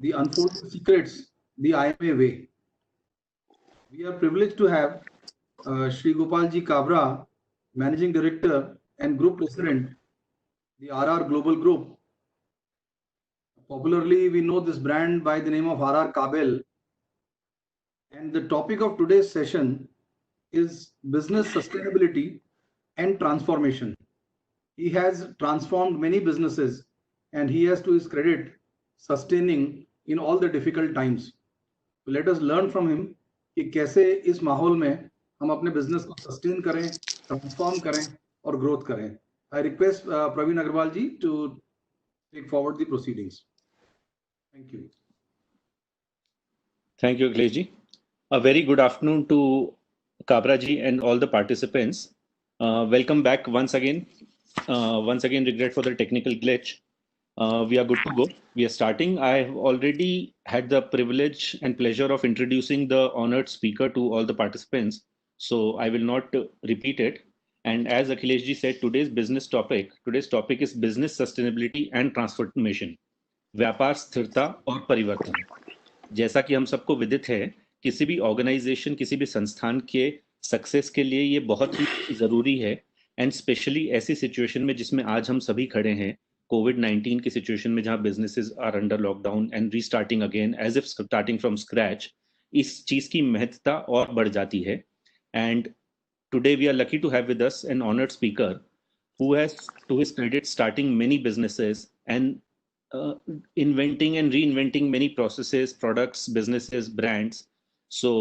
The Unfolding Secrets, the IMA Way. We are privileged to have Shri Gopalji Kabra, Managing Director and Group President, the RR Global Group. Popularly, we know this brand by the name of RR Kabel. And the topic of today's session is business sustainability and transformation. He has transformed many businesses and he has, to his credit, sustaining in all the difficult times. So let us learn from him कि कैसे इस माहौल में हम अपने business को sustain करें, transform करें और ग्रोथ करें. I request Praveen Agarwal ji to take forward the proceedings. Thank you. Thank you, Akhilesh ji. A very good afternoon to Kabra ji and all the participants. Welcome back once again. Regret for the technical glitch. We are good to go. We are starting. I have already had the privilege and pleasure of introducing the honored speaker to all the participants. So I will not repeat it. And as Akhilesh ji said, today's topic is business sustainability and transformation. व्यापार स्थिरता और परिवर्तन. जैसा कि हम सबको विदित है, किसी भी ऑर्गेनाइजेशन, किसी भी संस्थान के सक्सेस के लिए ये बहुत ही जरूरी है. एंड स्पेशली ऐसी सिचुएशन में जिसमें आज हम सभी खड़े हैं, कोविड-19 की सिचुएशन में, जहां businesses are under lockdown and restarting again as if starting from scratch, इस चीज की महत्ता और बढ़ जाती है. And today we are lucky to have with us an honoured speaker who has to his credit starting many businesses and inventing and reinventing many processes, products, businesses, brands. So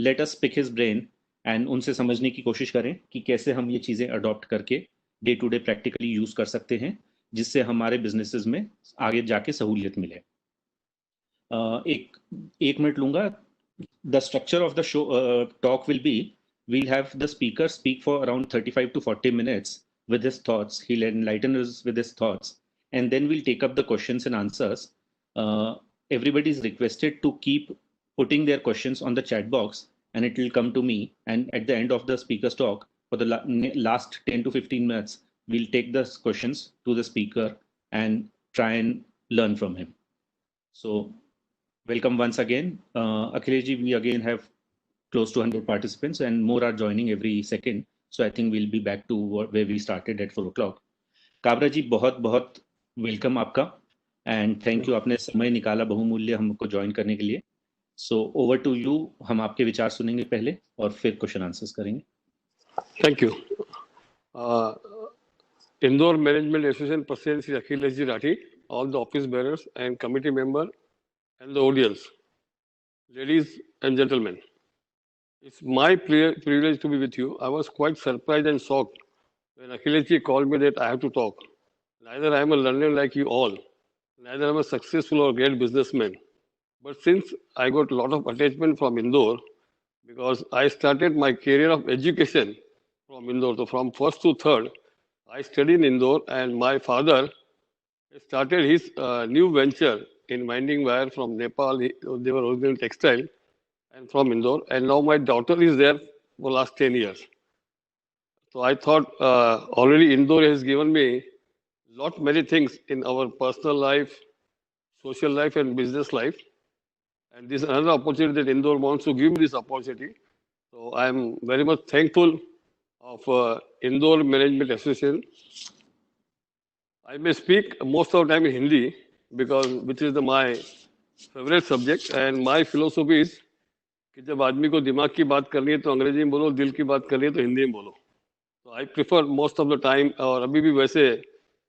let us pick his brain and उनसे समझने की कोशिश करें कि कैसे हम ये चीजें अडॉप्ट करके day to day practically use कर सकते हैं, जिससे हमारे बिजनेसेस में आगे जाके सहूलियत मिले. एक मिनट लूंगा. The structure of the show talk will be, we'll have the speaker speak for around 35 to 40 minutes with his thoughts. He'll enlighten us with his thoughts. And then we'll take up the questions and answers. Everybody is requested to keep putting their questions on the chat box, and it will come to me. And at the end of the speaker's talk, for the last 10 to 15 minutes, we'll take the questions to the speaker and try and learn from him. So welcome once again. Akhilesh ji, we again have close to 100 participants and more are joining every second. So I think we'll be back to where we started at 4 o'clock. Kabra जी, बहुत बहुत welcome आपका and thank you, आपने समय निकाला बहुमूल्य हमको join करने के लिए. So over to you. हम आपके विचार सुनेंगे पहले और फिर क्वेश्चन आंसर्स करेंगे. Thank you. Indore management association president Shri Akhilesh ji Rathi, all the office bearers and committee member and the audience, ladies and gentleman, it's my privilege to be with you. I was quite surprised and shocked when Akhilesh ji called me that I have to talk. Neither I am a learner like you all, neither I am a successful or great businessman. But since I got a lot of attachment from Indore, because I started my career of education from Indore, so from first to third, I studied in Indore, and my father started his new venture in winding wire from Nepal. They were originally textile, and from Indore, and now my daughter is there for last 10 years. So I thought already Indore has given me many things in our personal life, social life and business life. And this is another opportunity that Indore wants to give me this opportunity. So I am very much thankful of Indore Management Association. I may speak most of the time in Hindi because which is my favorite subject, and my philosophy is कि जब आदमी को दिमाग की बात करनी है तो अंग्रेजी में बोलो, दिल की बात करनी है तो हिंदी में बोलो. तो I prefer most of the time, और अभी भी वैसे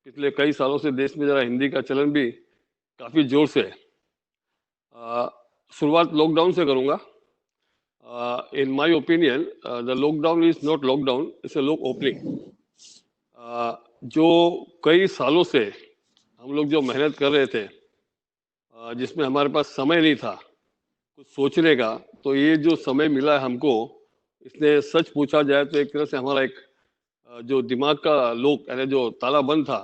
पिछले कई सालों से देश में जरा हिंदी का चलन भी काफ़ी जोर से है. शुरुआत लॉकडाउन से करूँगा. In my opinion the lockdown is not lockdown, it's a lock opening. जो कई सालों से हम लोग जो मेहनत कर रहे थे, जिसमें हमारे पास समय नहीं था कुछ सोचने का, तो ये जो समय मिला है हमको, इसने सच पूछा जाए तो एक तरह से हमारा एक जो दिमाग का लोक यानी जो ताला बंद था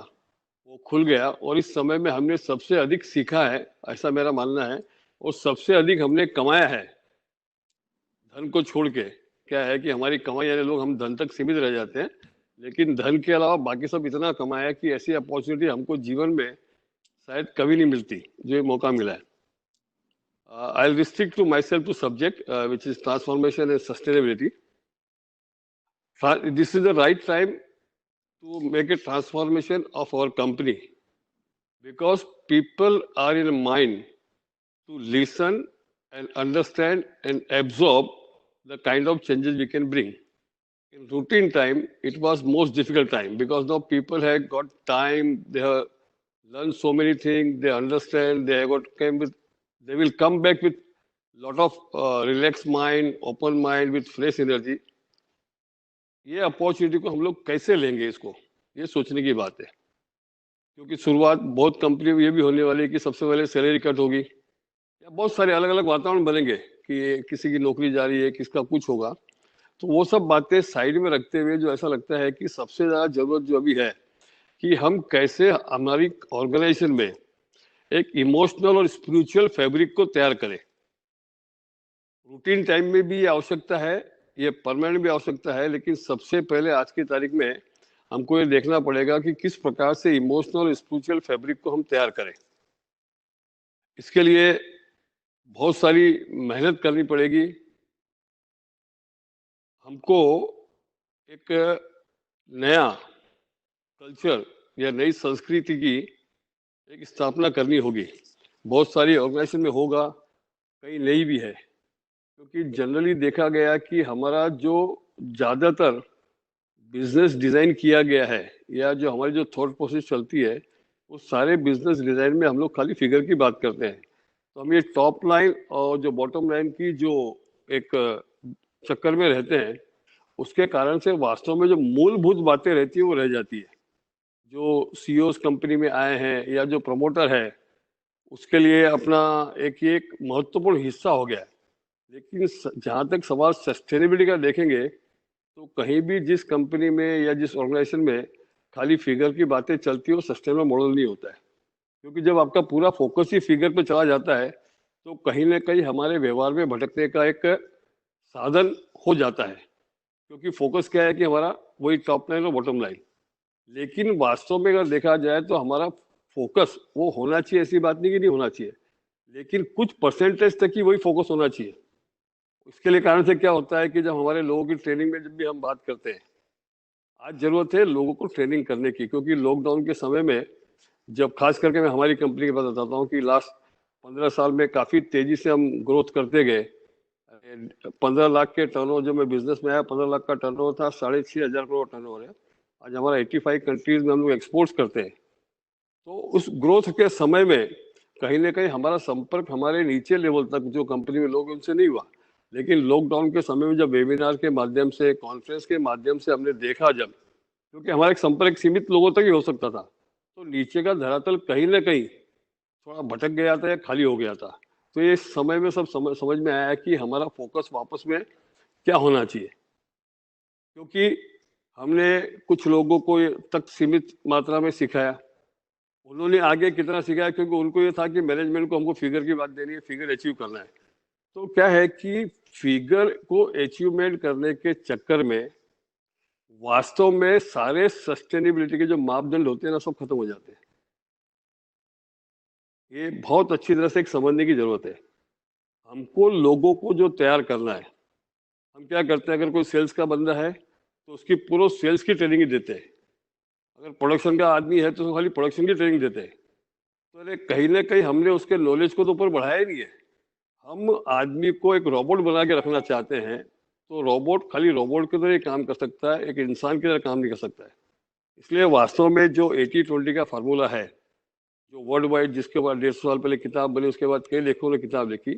वो खुल गया. और इस समय में हमने सबसे अधिक सीखा है, ऐसा मेरा मानना है, और सबसे अधिक हमने कमाया है धन को छोड़ के. क्या है कि हमारी कमाई यानी लोग हम धन तक सीमित रह जाते हैं, लेकिन धन के अलावा बाकी सब इतना कमाया कि ऐसी अपॉर्चुनिटी हमको जीवन में शायद कभी नहीं मिलती जो ये मौका मिला है. I'll restrict to myself to subject, which is transformation and sustainability. This is the right time to make a transformation of our company because people are in a mind to listen and understand and absorb the kind of changes we can bring. In routine time, it was most difficult time because now people have got time, they have learned so many things, they understand, they have got came with, they will come back with lot of relaxed mind, open mind, with fresh energy. ये opportunity को हम लोग कैसे लेंगे इसको, ये सोचने की बात है क्योंकि शुरुआत बहुत कंपनी में ये भी होने वाली है कि सबसे पहले सैलरी कट होगी या बहुत सारे अलग अलग वातावरण बनेंगे कि किसी की नौकरी जा रही है, किसका कुछ होगा। तो वो सब बातें साइड में रखते हुए जो ऐसा लगता है कि सबसे ज़्यादा जरूरत जो अभी है कि हम कैसे हमारी ऑर्गेनाइजेशन में एक इमोशनल और स्पिरिचुअल फैब्रिक को तैयार करें। रूटीन टाइम में भी ये आवश्यकता है, ये परमानेंट भी आवश्यकता है, लेकिन सबसे पहले आज की तारीख में हमको ये देखना पड़ेगा कि किस प्रकार से इमोशनल और स्पिरिचुअल फैब्रिक को हम तैयार करें। इसके लिए बहुत सारी मेहनत करनी पड़ेगी। हमको एक नया कल्चर या नई संस्कृति की एक स्थापना करनी होगी। बहुत सारी ऑर्गेनाइजेशन में होगा, कई नई भी है, क्योंकि जनरली देखा गया कि हमारा जो ज़्यादातर बिजनेस डिज़ाइन किया गया है या जो हमारी जो थॉट प्रोसेस चलती है वो सारे बिजनेस डिज़ाइन में हम लोग खाली फिगर की बात करते हैं। तो हम ये टॉप लाइन और जो बॉटम लाइन की जो एक चक्कर में रहते हैं उसके कारण से वास्तव में जो मूलभूत बातें रहती है वो रह जाती है। जो सीईओस कंपनी में आए हैं या जो प्रमोटर है उसके लिए अपना एक महत्वपूर्ण हिस्सा हो गया है। लेकिन जहाँ तक सवाल सस्टेनेबिलिटी का देखेंगे तो कहीं भी जिस कंपनी में या जिस ऑर्गेनाइजेशन में खाली फिगर की बातें चलती है वो सस्टेनेबल मॉडल नहीं होता है, क्योंकि जब आपका पूरा फोकस ही फिगर पे चला जाता है तो कहीं ना कहीं हमारे व्यवहार में भटकने का एक साधन हो जाता है, क्योंकि फोकस क्या है कि हमारा वही टॉप लाइन और बॉटम लाइन। लेकिन वास्तव में अगर देखा जाए तो हमारा फोकस वो होना चाहिए, ऐसी बात नहीं कि नहीं होना चाहिए, लेकिन कुछ परसेंटेज तक ही वही फोकस होना चाहिए। इसके लिए कारण से क्या होता है कि जब हमारे लोगों की ट्रेनिंग में जब भी हम बात करते हैं, आज जरूरत है लोगों को ट्रेनिंग करने की, क्योंकि लॉकडाउन के समय में जब खास करके मैं हमारी कंपनी की बात बताता हूँ कि लास्ट 15 साल में काफ़ी तेजी से हम ग्रोथ करते गए। 15 लाख के टर्नओवर, जब मैं बिजनेस में आया 15 लाख का टर्नओवर था, 6,500 करोड़ टर्नओवर है। आज हमारा 85 कंट्रीज में हम लोग एक्सपोर्ट्स करते हैं। तो उस ग्रोथ के समय में कहीं ना कहीं हमारा संपर्क हमारे नीचे लेवल तक जो कंपनी में लोग उनसे नहीं हुआ, लेकिन लॉकडाउन के समय में जब वेबिनार के माध्यम से, कॉन्फ्रेंस के माध्यम से हमने देखा, जब क्योंकि हमारा एक संपर्क सीमित लोगों तक ही हो सकता था, तो नीचे का धरातल कहीं ना कहीं थोड़ा भटक गया था या खाली हो गया था। तो ये समय में सब समझ में आया कि हमारा फोकस वापस में क्या होना चाहिए, क्योंकि हमने कुछ लोगों को तक सीमित मात्रा में सिखाया, उन्होंने आगे कितना सिखाया, क्योंकि उनको ये था कि मैनेजमेंट को हमको फिगर की बात देनी है, फिगर अचीव करना है। तो क्या है कि फिगर को अचीवमेंट करने के चक्कर में वास्तव में सारे सस्टेनेबिलिटी के जो मापदंड होते हैं ना, सब खत्म हो जाते हैं। ये बहुत अच्छी तरह से एक समझने की जरूरत है। हमको लोगों को जो तैयार करना है, हम क्या करते हैं, अगर कोई सेल्स का बंदा है तो उसकी पूरा सेल्स की ट्रेनिंग ही देते हैं। अगर प्रोडक्शन का आदमी है तो उसको खाली प्रोडक्शन की ट्रेनिंग देते हैं। तो अरे कहीं ना कहीं हमने उसके नॉलेज को तो ऊपर बढ़ाया ही नहीं है। हम आदमी को एक रोबोट बना के रखना चाहते हैं, तो रोबोट खाली रोबोट की तरह ही काम कर सकता है, एक इंसान की तरह काम नहीं कर सकता है। इसलिए वास्तव में जो 80-20 का फार्मूला है, जो वर्ल्ड वाइड, जिसके बाद 150 साल पहले किताब बनी, उसके बाद कई लेखकों ने किताब लिखी,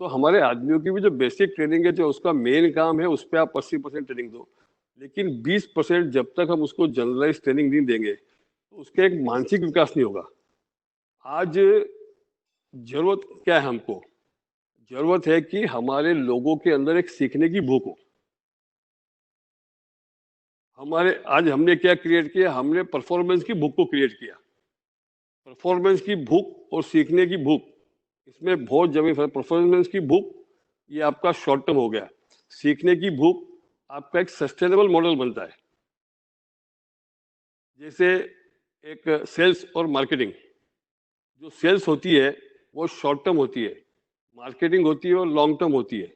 तो हमारे आदमियों की भी जो बेसिक ट्रेनिंग है, जो उसका मेन काम है, उस पर आप 80% ट्रेनिंग दो, लेकिन 20% जब तक हम उसको जनरलाइज ट्रेनिंग नहीं देंगे तो उसका एक मानसिक विकास नहीं होगा। आज जरूरत क्या है, हमको जरूरत है कि हमारे लोगों के अंदर एक सीखने की भूख हो। आज हमने क्या क्रिएट किया, हमने परफॉर्मेंस की भूख को क्रिएट किया। परफॉर्मेंस की भूख और सीखने की भूख, इसमें बहुत जमीन है। परफॉर्मेंस की भूख ये आपका शॉर्ट टर्म हो गया, सीखने की भूख आपका एक सस्टेनेबल मॉडल बनता है। जैसे एक सेल्स और मार्केटिंग, जो सेल्स होती है वो शॉर्ट टर्म होती है, मार्केटिंग होती है और लॉन्ग टर्म होती है।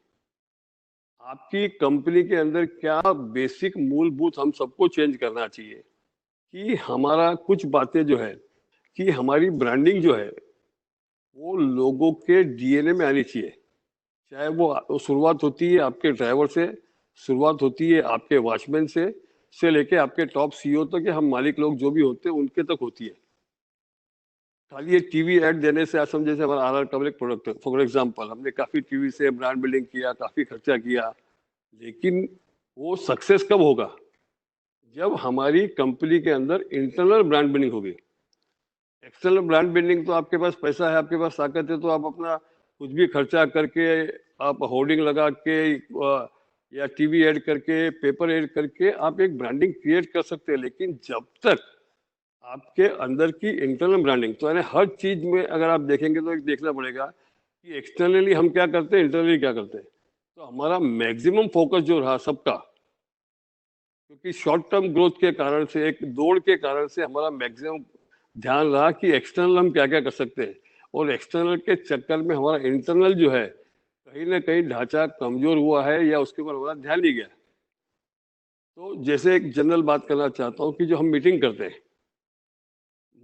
आपकी कंपनी के अंदर क्या बेसिक मूलभूत हम सबको चेंज करना चाहिए कि हमारा कुछ बातें जो है कि हमारी ब्रांडिंग जो है वो लोगों के डीएनए में आनी चाहिए। चाहे वो शुरुआत होती है आपके ड्राइवर से, शुरुआत होती है आपके वॉचमैन से लेके आपके टॉप सीईओ तक या हम मालिक लोग जो भी होते हैं उनके तक होती है। खाली एक टीवी एड देने से, आज समझे जैसे हमारा आर का एक प्रोडक्ट है, फॉर एग्जांपल हमने काफी टीवी से ब्रांड बिल्डिंग किया, काफी खर्चा किया, लेकिन वो सक्सेस कब होगा? जब हमारी कंपनी के अंदर इंटरनल ब्रांड बिल्डिंग होगी। एक्सटर्नल ब्रांड बिल्डिंग तो आपके पास पैसा है, आपके पास ताकत है, तो आप अपना कुछ भी खर्चा करके, आप होर्डिंग लगा के या टीवी ऐड करके, पेपर ऐड करके आप एक ब्रांडिंग क्रिएट कर सकते हैं। लेकिन जब तक आपके अंदर की इंटरनल ब्रांडिंग, तो यानी हर चीज में अगर आप देखेंगे तो एक देखना पड़ेगा कि एक्सटर्नली हम क्या करते हैं, इंटरनली क्या करते हैं। तो हमारा मैक्सिमम फोकस जो रहा सबका, क्योंकि शॉर्ट टर्म ग्रोथ के कारण से, एक दौड़ के कारण से हमारा मैक्सिमम ध्यान रहा कि एक्सटर्नल हम क्या क्या कर सकते हैं, और एक्सटर्नल के चक्कर में हमारा इंटरनल जो है कहीं ना कहीं ढांचा कमजोर हुआ है या उसके ऊपर हमारा ध्यान नहीं गया। तो जैसे एक जनरल बात करना चाहता हूँ कि जो हम मीटिंग करते हैं,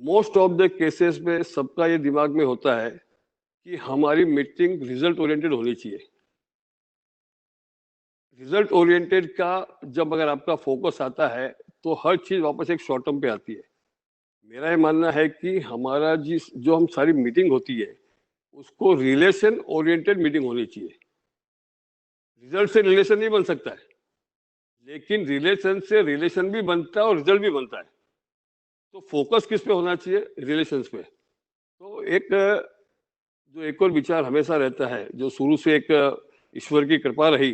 मोस्ट ऑफ द केसेस में सबका ये दिमाग में होता है कि हमारी मीटिंग रिजल्ट ओरिएंटेड होनी चाहिए। रिजल्ट ओरिएंटेड का जब अगर आपका फोकस आता है तो हर चीज वापस एक शॉर्ट टर्म पे आती है। मेरा ये मानना है कि हमारा जो हम सारी मीटिंग होती है उसको रिलेशन ओरिएंटेड मीटिंग होनी चाहिए। रिजल्ट से रिलेशन नहीं बन सकता है, लेकिन रिलेशन से रिलेशन भी बनता है और रिजल्ट भी बनता है। तो फोकस किस पे होना चाहिए? रिलेशंस पे। तो एक और विचार हमेशा रहता है, जो शुरू से एक ईश्वर की कृपा रही,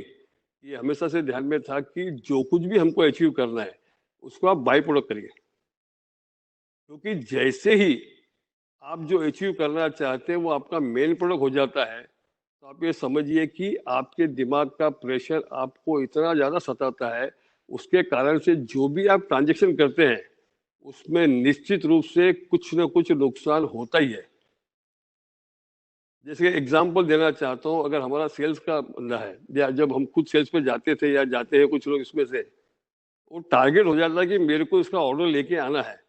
ये हमेशा से ध्यान में था कि जो कुछ भी हमको अचीव करना है उसको आप बाई प्रोडक्ट करिए। क्योंकि जैसे ही आप जो अचीव करना चाहते हैं वो आपका मेन प्रोडक्ट हो जाता है, तो आप ये समझिए कि आपके दिमाग का प्रेशर आपको इतना ज्यादा सताता है, उसके कारण से जो भी आप ट्रांजेक्शन करते हैं उसमें निश्चित रूप से कुछ ना कुछ नुकसान होता ही है। जैसे एग्जाम्पल देना चाहता हूँ, अगर हमारा सेल्स का बंदा है या जब हम खुद सेल्स पे जाते थे या जाते हैं कुछ लोग, इसमें से वो टारगेट हो जाता है कि मेरे को इसका ऑर्डर लेके आना है।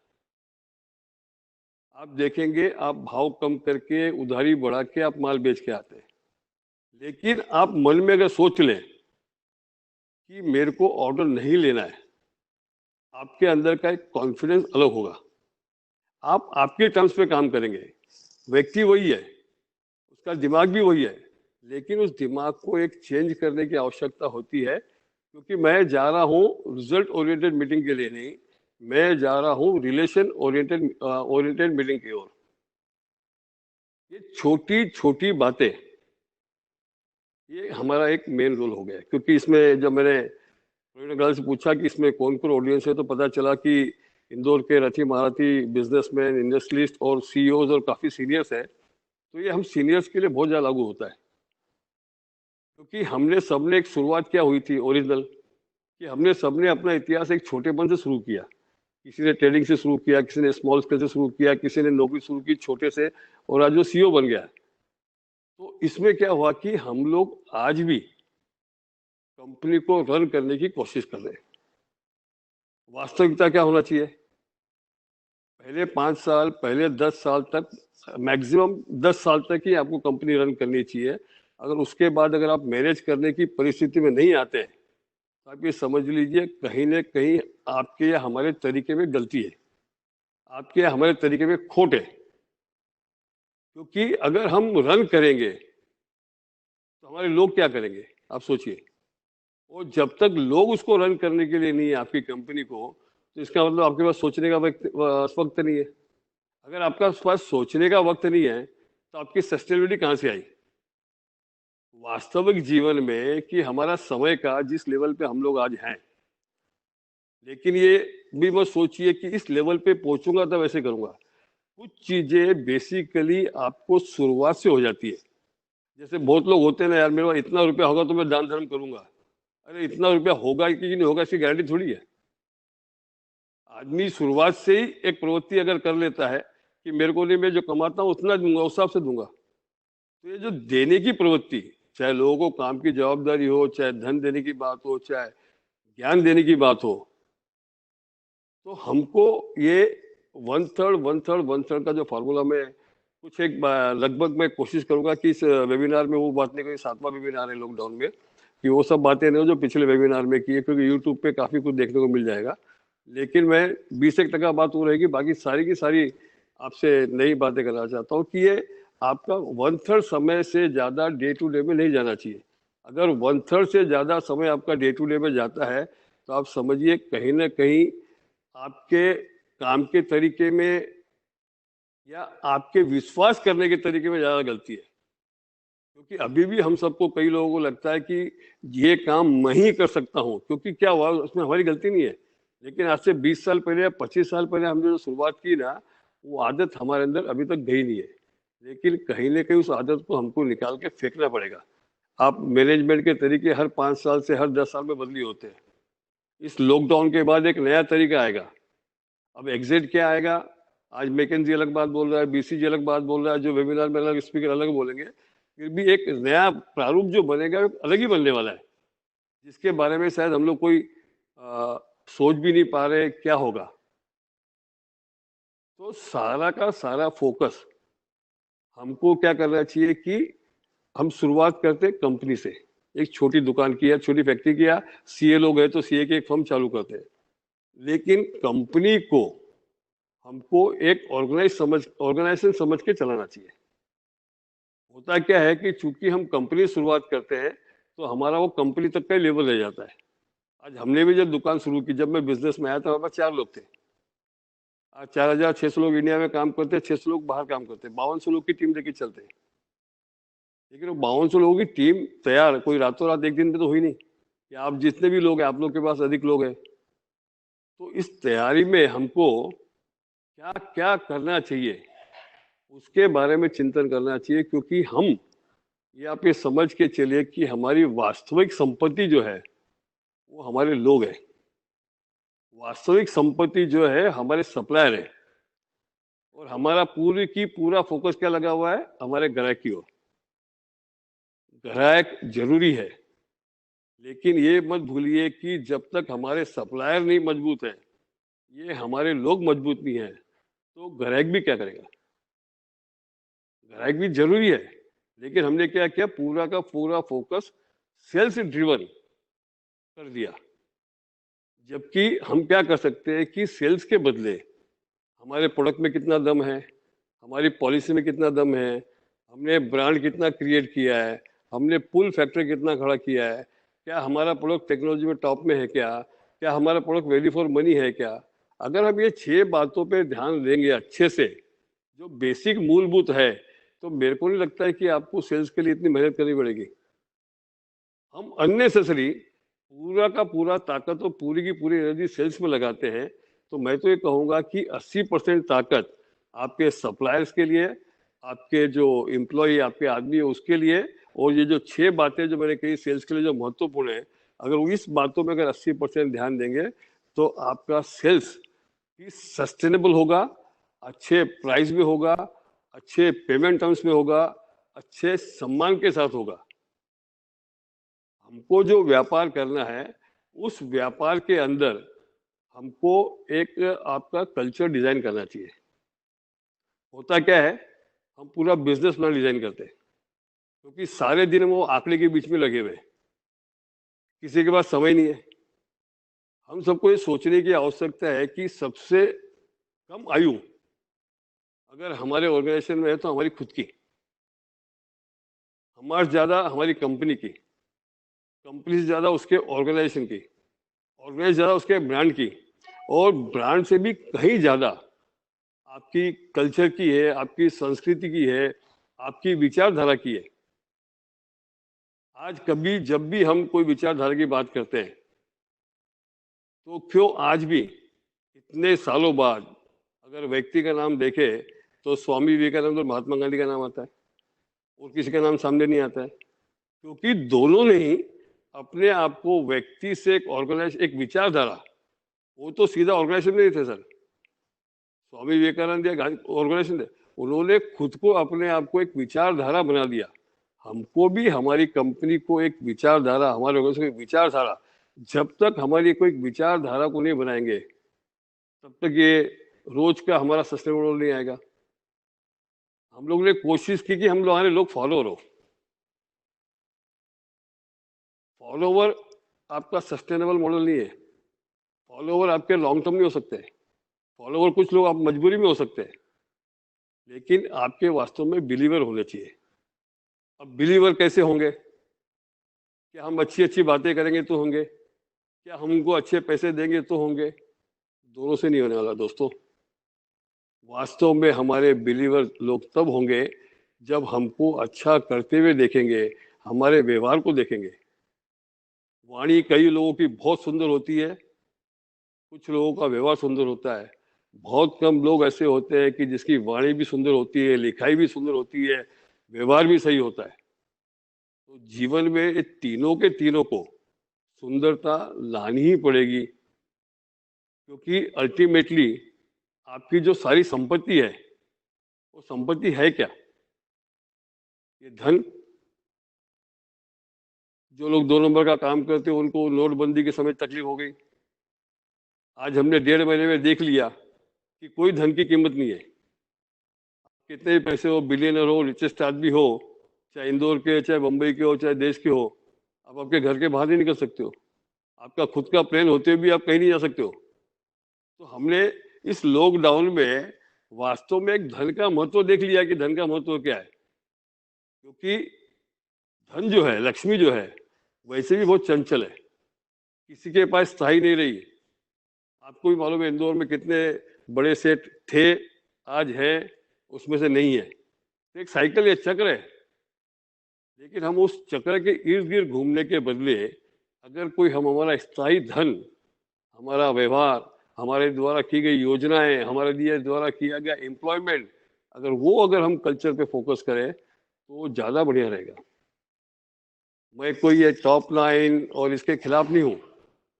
आप देखेंगे आप भाव कम करके, उधारी बढ़ा के आप माल बेच के आते हैं, लेकिन आप मन में अगर सोच लें कि मेरे को ऑर्डर नहीं लेना है, आपके अंदर का एक कॉन्फिडेंस अलग होगा। आप आपके टर्म्स पे काम करेंगे, व्यक्ति वही है, उसका दिमाग भी वही है, लेकिन उस दिमाग को एक चेंज करने की आवश्यकता होती है। क्योंकि मैं जा रहा हूँ रिजल्ट ओरिएंटेड मीटिंग के लिए नहीं, मैं जा रहा हूँ रिलेशन ओरिएंटेड मीटिंग की ओर। ये छोटी छोटी बातें, ये हमारा एक मेन रोल हो गया। क्योंकि इसमें जब मैंने से पूछा कि इसमें कौन कौन ऑडियंस है, तो पता चला कि इंदौर के रथी महारथी बिजनेसमैन, इंडस्ट्रियलिस्ट और सीईओज और काफी सीनियर्स हैं। तो ये हम सीनियर्स के लिए बहुत ज्यादा लागू होता है, क्योंकि हमने सबने एक शुरुआत क्या हुई थी ओरिजिनल, कि हमने सबने अपना इतिहास एक छोटेपन से शुरू किया। किसी ने ट्रेडिंग से शुरू किया, किसी ने स्मॉल स्केल से शुरू किया, किसी ने नौकरी शुरू की छोटे से, और आज वो सीईओ बन गया। तो इसमें क्या हुआ कि हम लोग आज भी कंपनी को रन करने की कोशिश कर रहे हैं। वास्तविकता क्या होना चाहिए? पहले 5 साल, पहले 10 साल तक, मैक्सिमम 10 साल तक ही आपको कंपनी रन करनी चाहिए। अगर उसके बाद अगर आप मैनेज करने की परिस्थिति में नहीं आते, तो आप ये समझ लीजिए कहीं ना कहीं आपके या हमारे तरीके में गलती है, आपके या हमारे तरीके में खोट है। क्योंकि अगर हम रन करेंगे तो हमारे लोग क्या करेंगे, आप सोचिए। और जब तक लोग उसको रन करने के लिए नहीं है आपकी कंपनी को, तो इसका मतलब आपके पास सोचने का वक्त नहीं है। अगर आपका पास सोचने का वक्त नहीं है तो आपकी सस्टेनेबिलिटी कहाँ से आई वास्तविक जीवन में? कि हमारा समय का जिस लेवल पे हम लोग आज हैं, लेकिन ये भी मत सोचिए कि इस लेवल पे पहुंचूंगा तब ऐसे करूंगा। कुछ चीजें बेसिकली आपको शुरुआत से हो जाती है। जैसे बहुत लोग होते हैं ना, यार मेरे पास इतना रुपया होगा तो मैं दान धर्म करूंगा। अरे इतना रुपया होगा कि नहीं होगा इसकी गारंटी थोड़ी है। आदमी शुरुआत से ही एक प्रवृत्ति अगर कर लेता है कि मेरे को नहीं, मैं जो कमाता हूँ उतना दूंगा, उस हिसाब से दूंगा, तो ये जो देने की प्रवृत्ति, चाहे लोगों को काम की जवाबदारी हो, चाहे धन देने की बात हो, चाहे ज्ञान देने की बात हो, तो हमको ये 1/3 का जो फॉर्मूला में कुछ एक लगभग मैं कोशिश करूंगा कि इस वेबिनार में वो बात नहीं करी, 7वां वेबिनार है लॉकडाउन में, कि वो सब बातें नहीं हो जो पिछले वेबिनार में की है, क्योंकि यूट्यूब पे काफी कुछ देखने को मिल जाएगा। लेकिन मैं 20% बात हो रहेगी, बाकी सारी की सारी आपसे नई बातें करना चाहता हूँ कि ये आपका 1/3 समय से ज्यादा डे टू डे में नहीं जाना चाहिए। अगर 1/3 से ज्यादा समय आपका डे टू डे में जाता है तो आप समझिए कहीं ना कहीं आपके काम के तरीके में या आपके विश्वास करने के तरीके में ज्यादा गलती है। क्योंकि अभी भी हम सबको, कई लोगों को लगता है कि ये काम मैं ही कर सकता हूँ, क्योंकि क्या हुआ उसमें हमारी गलती नहीं है। लेकिन आज से 20 साल पहले या 25 साल पहले हमने जो शुरुआत की ना, वो आदत हमारे अंदर अभी तक गई नहीं है। लेकिन कहीं ना कहीं उस आदत को हमको निकाल के फेंकना पड़ेगा। आप मैनेजमेंट के तरीके हर 5 साल से हर 10 साल में बदली होते हैं। इस लॉकडाउन के बाद एक नया तरीका आएगा। अब एग्जिट क्या आएगा, आज मैकेंजी अलग बात बोल रहा है, बीसीजी अलग बात बोल रहा है, जो वेबिनार में अलग स्पीकर अलग बोलेंगे, फिर भी एक नया प्रारूप जो बनेगा अलग ही बनने वाला है, जिसके बारे में शायद हम लोग कोई सोच भी नहीं पा रहे क्या होगा। तो सारा का सारा फोकस हमको क्या करना चाहिए कि हम शुरुआत करते कंपनी से, एक छोटी दुकान की या छोटी फैक्ट्री की, या सीए लोग है तो सीए की एक फर्म चालू करते हैं। लेकिन कंपनी को हमको एक ऑर्गेनाइजेशन समझ के चलाना चाहिए। होता क्या है कि चूंकि हम कंपनी शुरुआत करते हैं तो हमारा वो कंपनी तक का लेवल रह जाता है। आज हमने भी जब दुकान शुरू की, जब मैं बिजनेस में आया था, हमारे पास 4 लोग थे। आज 4600 लोग इंडिया में काम करते हैं, 600 लोग बाहर काम करते हैं, 5200 लोग की टीम लेके चलते हैं। लेकिन वो 5200 लोगों की टीम तैयार कोई रातों रात एक दिन में तो हुई नहीं कि आप जितने भी लोग हैं, आप लोग के पास अधिक लोग हैं। तो इस तैयारी में हमको क्या क्या करना चाहिए उसके बारे में चिंतन करना चाहिए, क्योंकि हम ये आप ये समझ के चलिए कि हमारी वास्तविक संपत्ति जो है वो हमारे लोग हैं। वास्तविक संपत्ति जो है हमारे सप्लायर है, और हमारा पूरी की पूरा फोकस क्या लगा हुआ है, हमारे ग्राहक की ओर। ग्राहक जरूरी है, लेकिन ये मत भूलिए कि जब तक हमारे सप्लायर नहीं मजबूत है, ये हमारे लोग मजबूत नहीं है, तो ग्राहक भी क्या करेगा। ग्राहक भी जरूरी है, लेकिन हमने क्या किया, पूरा का पूरा फोकस सेल्स ड्रिवन कर दिया। जबकि हम क्या कर सकते हैं कि सेल्स के बदले हमारे प्रोडक्ट में कितना दम है, हमारी पॉलिसी में कितना दम है, हमने ब्रांड कितना क्रिएट किया है, हमने पुल फैक्टर कितना खड़ा किया है, क्या हमारा प्रोडक्ट टेक्नोलॉजी में टॉप में है, क्या हमारा प्रोडक्ट वैल्यू फॉर मनी है क्या। अगर हम ये 6 बातों पे ध्यान देंगे अच्छे से, जो बेसिक मूलभूत है, तो मेरे को नहीं लगता है कि आपको सेल्स के लिए इतनी मेहनत करनी पड़ेगी। हम अननेसेसरी पूरा का पूरा ताकत और पूरी की पूरी एनर्जी सेल्स में लगाते हैं। तो मैं तो ये कहूँगा कि 80% ताकत आपके सप्लायर्स के लिए, आपके जो एम्प्लॉय आपके आदमी है उसके लिए, और ये जो 6 बातें जो मैंने कही सेल्स के लिए जो महत्वपूर्ण है, अगर वो इस बातों में अगर 80% ध्यान देंगे तो आपका सेल्स भी सस्टेनेबल होगा, अच्छे प्राइस में होगा, अच्छे पेमेंट टर्म्स में होगा, अच्छे सम्मान के साथ होगा। हमको जो व्यापार करना है, उस व्यापार के अंदर हमको एक आपका कल्चर डिजाइन करना चाहिए। होता क्या है, हम पूरा बिजनेस प्लान डिजाइन करते हैं, क्योंकि सारे दिन वो आंकड़े के बीच में लगे हुए, किसी के पास समय नहीं है। हम सबको ये सोचने की आवश्यकता है कि सबसे कम आयु अगर हमारे ऑर्गेनाइजेशन में है तो हमारी खुद की, हमारे ज्यादा हमारी कंपनी की, कंपनी से ज्यादा उसके ऑर्गेनाइजेशन की, ऑर्गेनाइजेशन ज्यादा उसके ब्रांड की, और ब्रांड से भी कहीं ज्यादा आपकी कल्चर की है, आपकी संस्कृति की है, आपकी विचारधारा की है। आज कभी जब भी हम कोई विचारधारा की बात करते हैं, तो क्यों आज भी इतने सालों बाद अगर व्यक्ति का नाम देखे तो स्वामी विवेकानंद और महात्मा गांधी का नाम आता है, और किसी का नाम सामने नहीं आता है, क्योंकि दोनों ने ही अपने आप को व्यक्ति से एक ऑर्गेनाइज, एक विचारधारा, वो तो सीधा ऑर्गेनाइजेशन नहीं थे सर, स्वामी विवेकानंद या ऑर्गेनाइजेशन थे, उन्होंने खुद को अपने आप को एक विचारधारा बना दिया। हमको भी हमारी कंपनी को एक विचारधारा, हमारे लोगों से एक विचारधारा, जब तक हमारी कोई विचारधारा को नहीं बनाएंगे तब तक ये रोज का हमारा सस्टेनेबल नहीं आएगा। हम लोग ने कोशिश की कि हम हमारे लोग फॉलोअर हो। फॉलोवर आपका सस्टेनेबल मॉडल नहीं है। फॉलोवर आपके लॉन्ग टर्म नहीं हो सकते। फॉलोवर कुछ लोग आप मजबूरी में हो सकते हैं, लेकिन आपके वास्तव में बिलीवर होने चाहिए। अब बिलीवर कैसे होंगे? क्या हम अच्छी अच्छी बातें करेंगे तो होंगे? क्या हमको अच्छे पैसे देंगे तो होंगे? दोनों से नहीं होने वाला दोस्तों। वास्तव में हमारे बिलीवर लोग तब होंगे जब हमको अच्छा करते हुए देखेंगे, हमारे व्यवहार को देखेंगे। वाणी कई लोगों की बहुत सुंदर होती है, कुछ लोगों का व्यवहार सुंदर होता है। बहुत कम लोग ऐसे होते हैं कि जिसकी वाणी भी सुंदर होती है, लिखाई भी सुंदर होती है, व्यवहार भी सही होता है। तो जीवन में ये तीनों के तीनों को सुंदरता लानी ही पड़ेगी, क्योंकि अल्टीमेटली आपकी जो सारी संपत्ति है वो संपत्ति है क्या? ये धन। जो लोग 2 नंबर का काम करते हैं उनको नोटबंदी के समय तकलीफ हो गई। आज हमने 1.5 महीने में देख लिया कि कोई धन की कीमत नहीं है। कितने भी पैसे हो, बिलियनर हो, रिचेस्ट आदमी हो, चाहे इंदौर के, चाहे मुंबई के हो, चाहे देश के हो, आप आपके घर के बाहर नहीं निकल सकते हो। आपका खुद का प्लेन होते हुए भी आप कहीं नहीं जा सकते हो। तो हमने इस लॉकडाउन में वास्तव में एक धन का महत्व देख लिया कि धन का महत्व क्या है। क्योंकि धन जो है, लक्ष्मी जो है, वैसे भी बहुत चंचल है, किसी के पास स्थायी नहीं रही। आपको भी मालूम है इंदौर में कितने बड़े सेठ थे, आज है, उसमें से नहीं है। तो एक साइकिल, ये चक्र है। लेकिन हम उस चक्र के इर्द गिर्द घूमने के बदले अगर कोई हम हमारा स्थायी धन, हमारा व्यवहार, हमारे द्वारा की गई योजनाएं, हमारे लिए द्वारा किया गया एम्प्लॉयमेंट, अगर हम कल्चर पे फोकस करें तो ज़्यादा बढ़िया रहेगा। मैं कोई ये टॉप लाइन और इसके खिलाफ नहीं हूँ,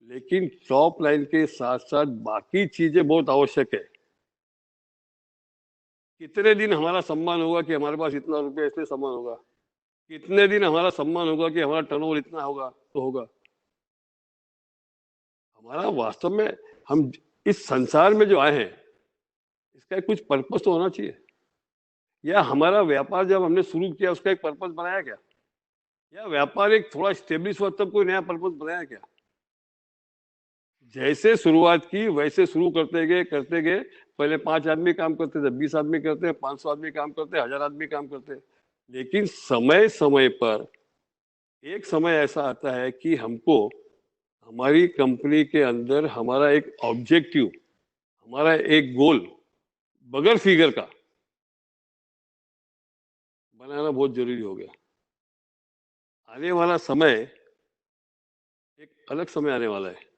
लेकिन टॉप लाइन के साथ साथ बाकी चीजें बहुत आवश्यक है। कितने दिन हमारा सम्मान होगा कि हमारे पास इतना रुपया इसलिए सम्मान होगा? कितने दिन हमारा सम्मान होगा कि हमारा टर्नओवर इतना होगा तो होगा? हमारा वास्तव में, हम इस संसार में जो आए हैं इसका कुछ पर्पस तो होना चाहिए। या हमारा व्यापार जब हमने शुरू किया उसका एक पर्पस बनाया क्या? या व्यापार एक थोड़ा स्टेब्लिश हुआ तब कोई नया पर्पस बनाया क्या? जैसे शुरुआत की वैसे शुरू करते गए। पहले 5 आदमी काम करते थे, 20 आदमी करते हैं, 500 आदमी काम करते हैं, 1000 आदमी काम करते हैं। लेकिन समय समय पर एक समय ऐसा आता है कि हमको हमारी कंपनी के अंदर हमारा एक ऑब्जेक्टिव, हमारा एक गोल बगैर फिगर का बनाना बहुत जरूरी हो गया। आने वाला समय एक अलग समय आने वाला है।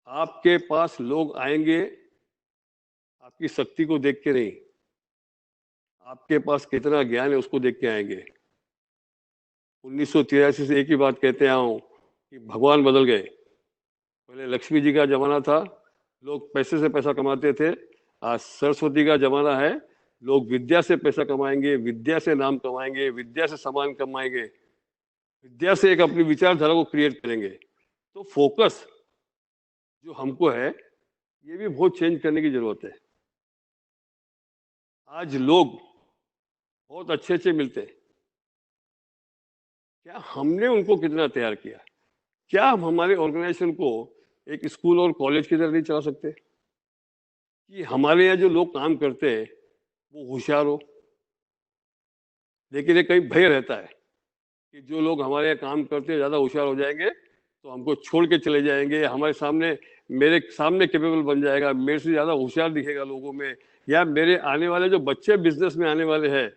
आपके पास लोग आएंगे आपकी शक्ति को देख के नहीं, आपके पास कितना ज्ञान है उसको देख के आएंगे। 1983 से एक ही बात कहते आया हूं कि भगवान बदल गए। पहले लक्ष्मी जी का जमाना था, लोग पैसे से पैसा कमाते थे। आज सरस्वती का जमाना है, लोग विद्या से पैसा कमाएंगे, विद्या से नाम कमाएंगे, विद्या से सम्मान कमाएंगे, विद्या से एक अपनी विचारधारा को क्रिएट करेंगे। तो फोकस जो हमको है ये भी बहुत चेंज करने की जरूरत है। आज लोग बहुत अच्छे अच्छे मिलते हैं, क्या हमने उनको कितना तैयार किया? क्या हम हमारे ऑर्गेनाइजेशन को एक स्कूल और कॉलेज की तरह नहीं चला सकते कि हमारे यहाँ जो लोग काम करते हैं वो होशियार हो? लेकिन एक कहीं भय रहता है कि जो लोग हमारे यहाँ काम करते हैं ज़्यादा होशियार हो जाएंगे तो हमको छोड़ के चले जाएंगे, हमारे सामने, मेरे सामने कैपेबल बन जाएगा, मेरे से ज़्यादा होशियार दिखेगा लोगों में, या मेरे आने वाले जो बच्चे बिजनेस में आने वाले हैं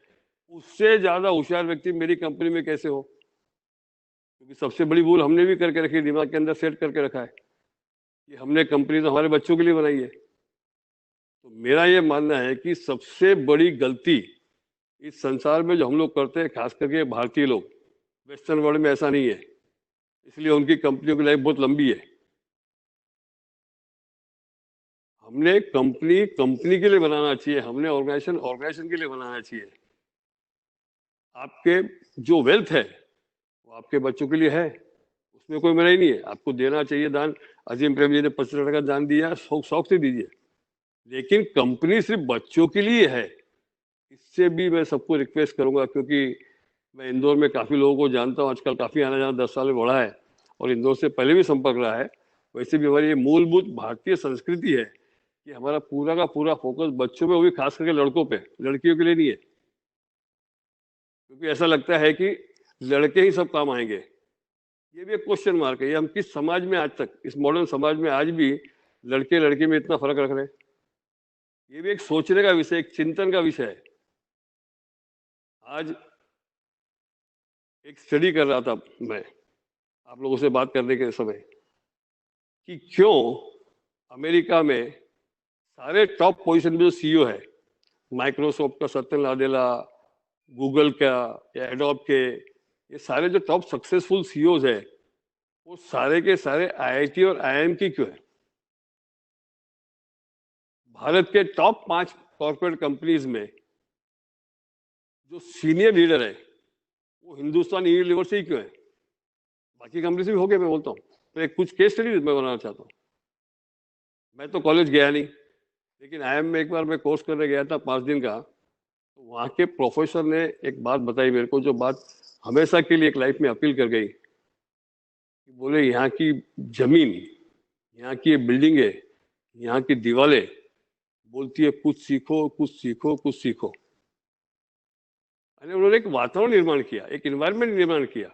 उससे ज़्यादा होशियार व्यक्ति मेरी कंपनी में कैसे हो? क्योंकि सबसे बड़ी भूल हमने भी करके रखी, दिमाग के अंदर सेट करके रखा है कि हमने कंपनी तो हमारे बच्चों के लिए बनाई है। तो मेरा ये मानना है कि सबसे बड़ी गलती इस संसार में जो हम लोग करते हैं, खास करके भारतीय लोग, वेस्टर्न वर्ल्ड में ऐसा नहीं है, इसलिए उनकी कंपनियों की लाइफ बहुत लंबी है। हमने कंपनी कंपनी के लिए बनाना चाहिए, हमने ऑर्गेनाइजेशन ऑर्गेनाइजेशन के लिए बनाना चाहिए। आपके जो वेल्थ है वो आपके बच्चों के लिए है, उसमें कोई मना ही नहीं है। आपको देना चाहिए दान। अजीम प्रेम जी ने 25 लाख का दान दिया, शौक शौक से दीजिए, लेकिन कंपनी सिर्फ बच्चों के लिए है। इससे भी मैं सबको रिक्वेस्ट करूंगा, क्योंकि मैं इंदौर में काफ़ी लोगों को जानता हूँ, आजकल काफ़ी आना जाना 10 साल में बढ़ा है और इंदौर से पहले भी संपर्क रहा है। वैसे भी हमारी ये मूलभूत भारतीय संस्कृति है कि हमारा पूरा का पूरा फोकस बच्चों पे, वो भी खास करके लड़कों पे, लड़कियों के लिए नहीं है। क्योंकि ऐसा लगता है कि लड़के ही सब काम आएंगे। ये भी एक क्वेश्चन मार्क है। ये हम किस समाज में आज तक, इस मॉडर्न समाज में आज भी लड़के लड़की में इतना फर्क रख रहे हैं? ये भी एक सोचने का विषय, एक चिंतन का विषय है। आज एक स्टडी कर रहा था मैं आप लोगों से बात करने के समय कि क्यों अमेरिका में सारे टॉप पोजीशन में जो सीईओ है, माइक्रोसॉफ्ट का सत्य नादेला, गूगल का या एडोब के, ये सारे जो टॉप सक्सेसफुल सीईओज है, वो सारे के सारे आईआईटी और आईआईएम की क्यों है? भारत के टॉप 5 कॉर्पोरेट कंपनीज में जो सीनियर लीडर है वो हिंदुस्तान यूनिलीवर से ही क्यों है? बाकी कंपनी से भी हो गया, मैं बोलता हूँ। तो एक कुछ केस स्टडी मैं बनाना चाहता हूँ। मैं तो कॉलेज गया नहीं, लेकिन आईआईएम में एक बार मैं कोर्स करने गया था 5 दिन का। तो वहाँ के प्रोफेसर ने एक बात बताई मेरे को, जो बात हमेशा के लिए एक लाइफ में अपील कर गई। बोले यहाँ की जमीन, यहाँ की बिल्डिंग है, यहाँ की दीवारें बोलती है कुछ सीखो, कुछ सीखो, कुछ सीखो। यानी उन्होंने एक वातावरण निर्माण किया, एक एनवायरनमेंट निर्माण किया।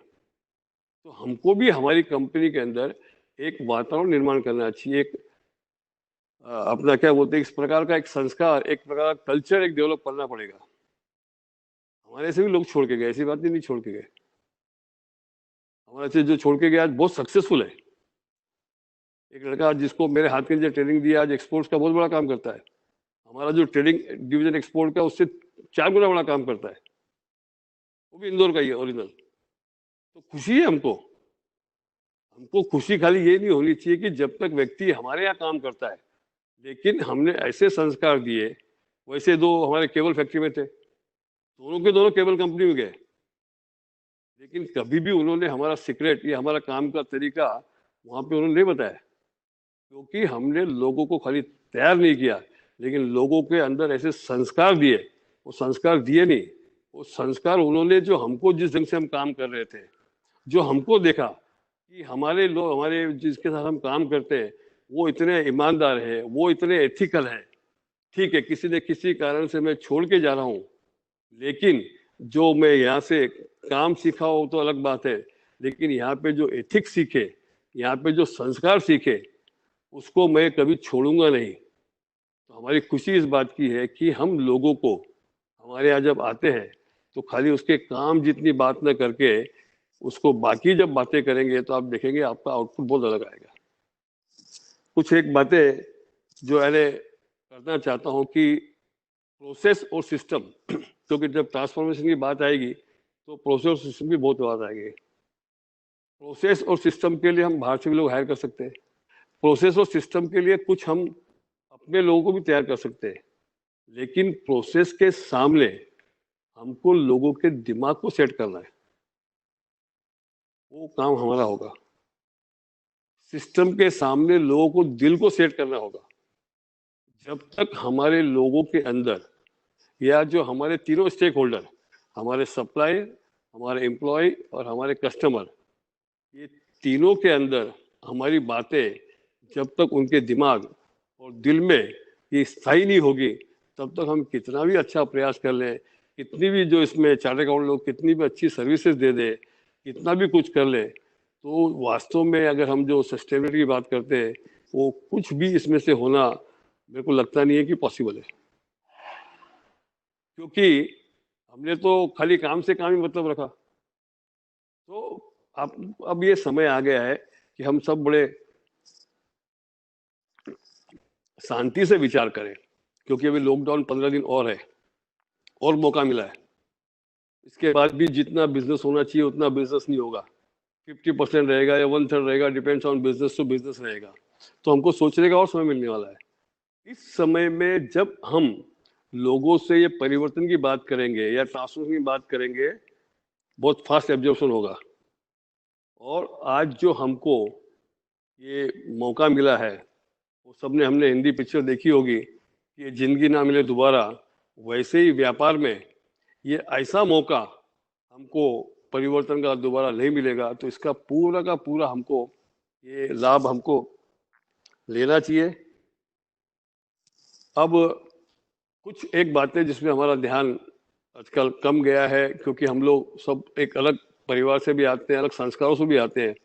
तो हमको भी हमारी कंपनी के अंदर एक वातावरण निर्माण करना चाहिए, एक अपना क्या बोलते हैं, इस प्रकार का एक संस्कार, एक प्रकार का कल्चर एक डेवलप करना पड़ेगा। हमारे से भी लोग छोड़ के गए, ऐसी बात नहीं छोड़ के गए। हमारे से जो छोड़ के गया आज बहुत सक्सेसफुल है। एक लड़का जिसको मेरे हाथ के नीचे ट्रेनिंग दिया, आज एक्सपोर्ट्स का बहुत बड़ा काम करता है। हमारा जो ट्रेडिंग डिवीजन एक्सपोर्ट का, उससे 4 गुना बड़ा काम करता है। वो भी इंदौर का ही है, ओरिजिनल। तो खुशी है हमको। हमको खुशी खाली ये नहीं होनी चाहिए कि जब तक व्यक्ति हमारे यहाँ काम करता है, लेकिन हमने ऐसे संस्कार दिए। वैसे 2 हमारे केबल फैक्ट्री में थे, दोनों के दोनों केबल कंपनी में गए, लेकिन कभी भी उन्होंने हमारा सीक्रेट या हमारा काम का तरीका वहाँ पे उन्होंने नहीं बताया, क्योंकि हमने लोगों को खाली तैयार नहीं किया, लेकिन लोगों के अंदर ऐसे संस्कार दिए। वो संस्कार दिए नहीं, वो संस्कार उन्होंने जो हमको, जिस ढंग से हम काम कर रहे थे, जो हमको देखा कि हमारे लोग, हमारे जिसके साथ हम काम करते हैं, वो इतने ईमानदार है, वो इतने एथिकल है। ठीक है, किसी न किसी कारण से मैं छोड़ के जा रहा हूँ, लेकिन जो मैं यहाँ से काम सीखा हो तो अलग बात है, लेकिन यहाँ पे जो एथिक्स सीखे, यहाँ पे जो संस्कार सीखे, उसको मैं कभी छोड़ूंगा नहीं। तो हमारी खुशी इस बात की है कि हम लोगों को, हमारे यहाँ जब आते हैं तो खाली उसके काम जितनी बात न करके, उसको बाकी जब बातें करेंगे तो आप देखेंगे आपका आउटपुट बहुत अलग आएगा। कुछ एक बातें जो मैंने करना चाहता हूँ कि प्रोसेस और सिस्टम, क्योंकि जब ट्रांसफॉर्मेशन की बात आएगी तो प्रोसेस और सिस्टम की बहुत बात आएगी। प्रोसेस और सिस्टम के लिए हम बाहर से भी लोग हायर कर सकते हैं। प्रोसेस और सिस्टम के लिए कुछ हम अपने लोगों को भी तैयार कर सकते हैं, लेकिन प्रोसेस के सामने हमको लोगों के दिमाग को सेट करना है, वो काम हमारा होगा। सिस्टम के सामने लोगों को, दिल को सेट करना होगा। जब तक हमारे लोगों के अंदर, या जो हमारे तीनों स्टेक होल्डर, हमारे सप्लायर, हमारे एम्प्लॉय और हमारे कस्टमर, ये तीनों के अंदर हमारी बातें जब तक उनके दिमाग और दिल में ये स्थायी नहीं होगी, तब तक हम कितना भी अच्छा प्रयास कर लें, कितनी भी जो इसमें चार्टर्ड अकाउंट लोग कितनी भी अच्छी सर्विसेज दे दे, कितना भी कुछ कर ले, तो वास्तव में अगर हम जो सस्टेनेबिलिटी की बात करते हैं, वो कुछ भी इसमें से होना मेरे को लगता नहीं है कि पॉसिबल है। क्योंकि हमने तो खाली काम से काम ही मतलब रखा। तो अब ये समय आ गया है कि हम सब बड़े शांति से विचार करें, क्योंकि अभी लॉकडाउन 15 दिन और है, और मौका मिला है। इसके बाद भी जितना बिजनेस होना चाहिए उतना बिजनेस नहीं होगा, 50% रहेगा या 1/3 रहेगा, depends on business to business रहेगा। तो हमको सोचने का और समय मिलने वाला है। इस समय में जब हम लोगों से ये परिवर्तन की बात करेंगे या ट्रांसफॉर्मेशन की बात करेंगे, बहुत फास्ट एब्जॉर्प्शन होगा। और आज जो हमको ये मौका मिला है, वो सबने हमने हिंदी पिक्चर देखी होगी कि ये जिंदगी ना मिले दोबारा, वैसे ही व्यापार में ये ऐसा मौका हमको परिवर्तन का दोबारा नहीं मिलेगा। तो इसका पूरा का पूरा हमको ये लाभ हमको लेना चाहिए। अब कुछ एक बातें जिसमें हमारा ध्यान आजकल कम गया है, क्योंकि हम लोग सब एक अलग परिवार से भी आते हैं, अलग संस्कारों से भी आते हैं,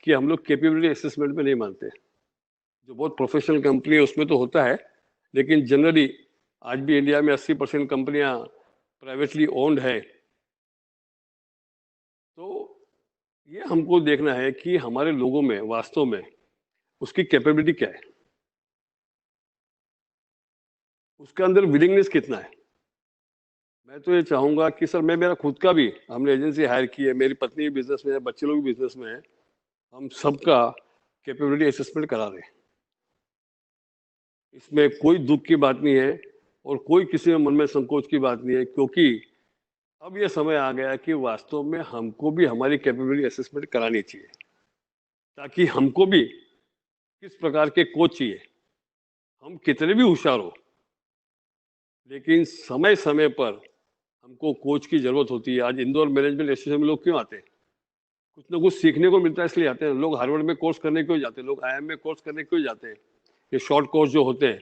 कि हम लोग कैपेबिलिटी असेसमेंट में नहीं मानते। जो बहुत प्रोफेशनल कंपनी है उसमें तो होता है, लेकिन जनरली आज भी इंडिया में 80% कंपनियां प्राइवेटली ओन्ड है। तो ये हमको देखना है कि हमारे लोगों में वास्तव में उसकी कैपेबिलिटी क्या है, उसके अंदर विलिंगनेस कितना है। मैं तो ये चाहूंगा कि सर, मेरा खुद का भी, हमने एजेंसी हायर की है, मेरी पत्नी भी बिजनेस में है, बच्चे लोग भी बिजनेस में है, हम सबका कैपेबिलिटी असेसमेंट करा रहे हैं। इसमें कोई दुख की बात नहीं है और कोई किसी में मन में संकोच की बात नहीं है, क्योंकि अब ये समय आ गया कि वास्तव में हमको भी हमारी कैपेबिलिटी असेसमेंट करानी चाहिए, ताकि हमको भी किस प्रकार के कोच चाहिए। हम कितने भी होशियार हो, लेकिन समय समय पर हमको कोच की जरूरत होती है। आज इंदौर मैनेजमेंट एसोसिएशन में लोग क्यों आते हैं? कुछ ना कुछ सीखने को मिलता है, इसलिए आते हैं। लोग हार्वर्ड में कोर्स करने क्यों जाते हैं, लोग आईआईएम में कोर्स करने क्यों जाते हैं, ये शॉर्ट कोर्स जो होते हैं,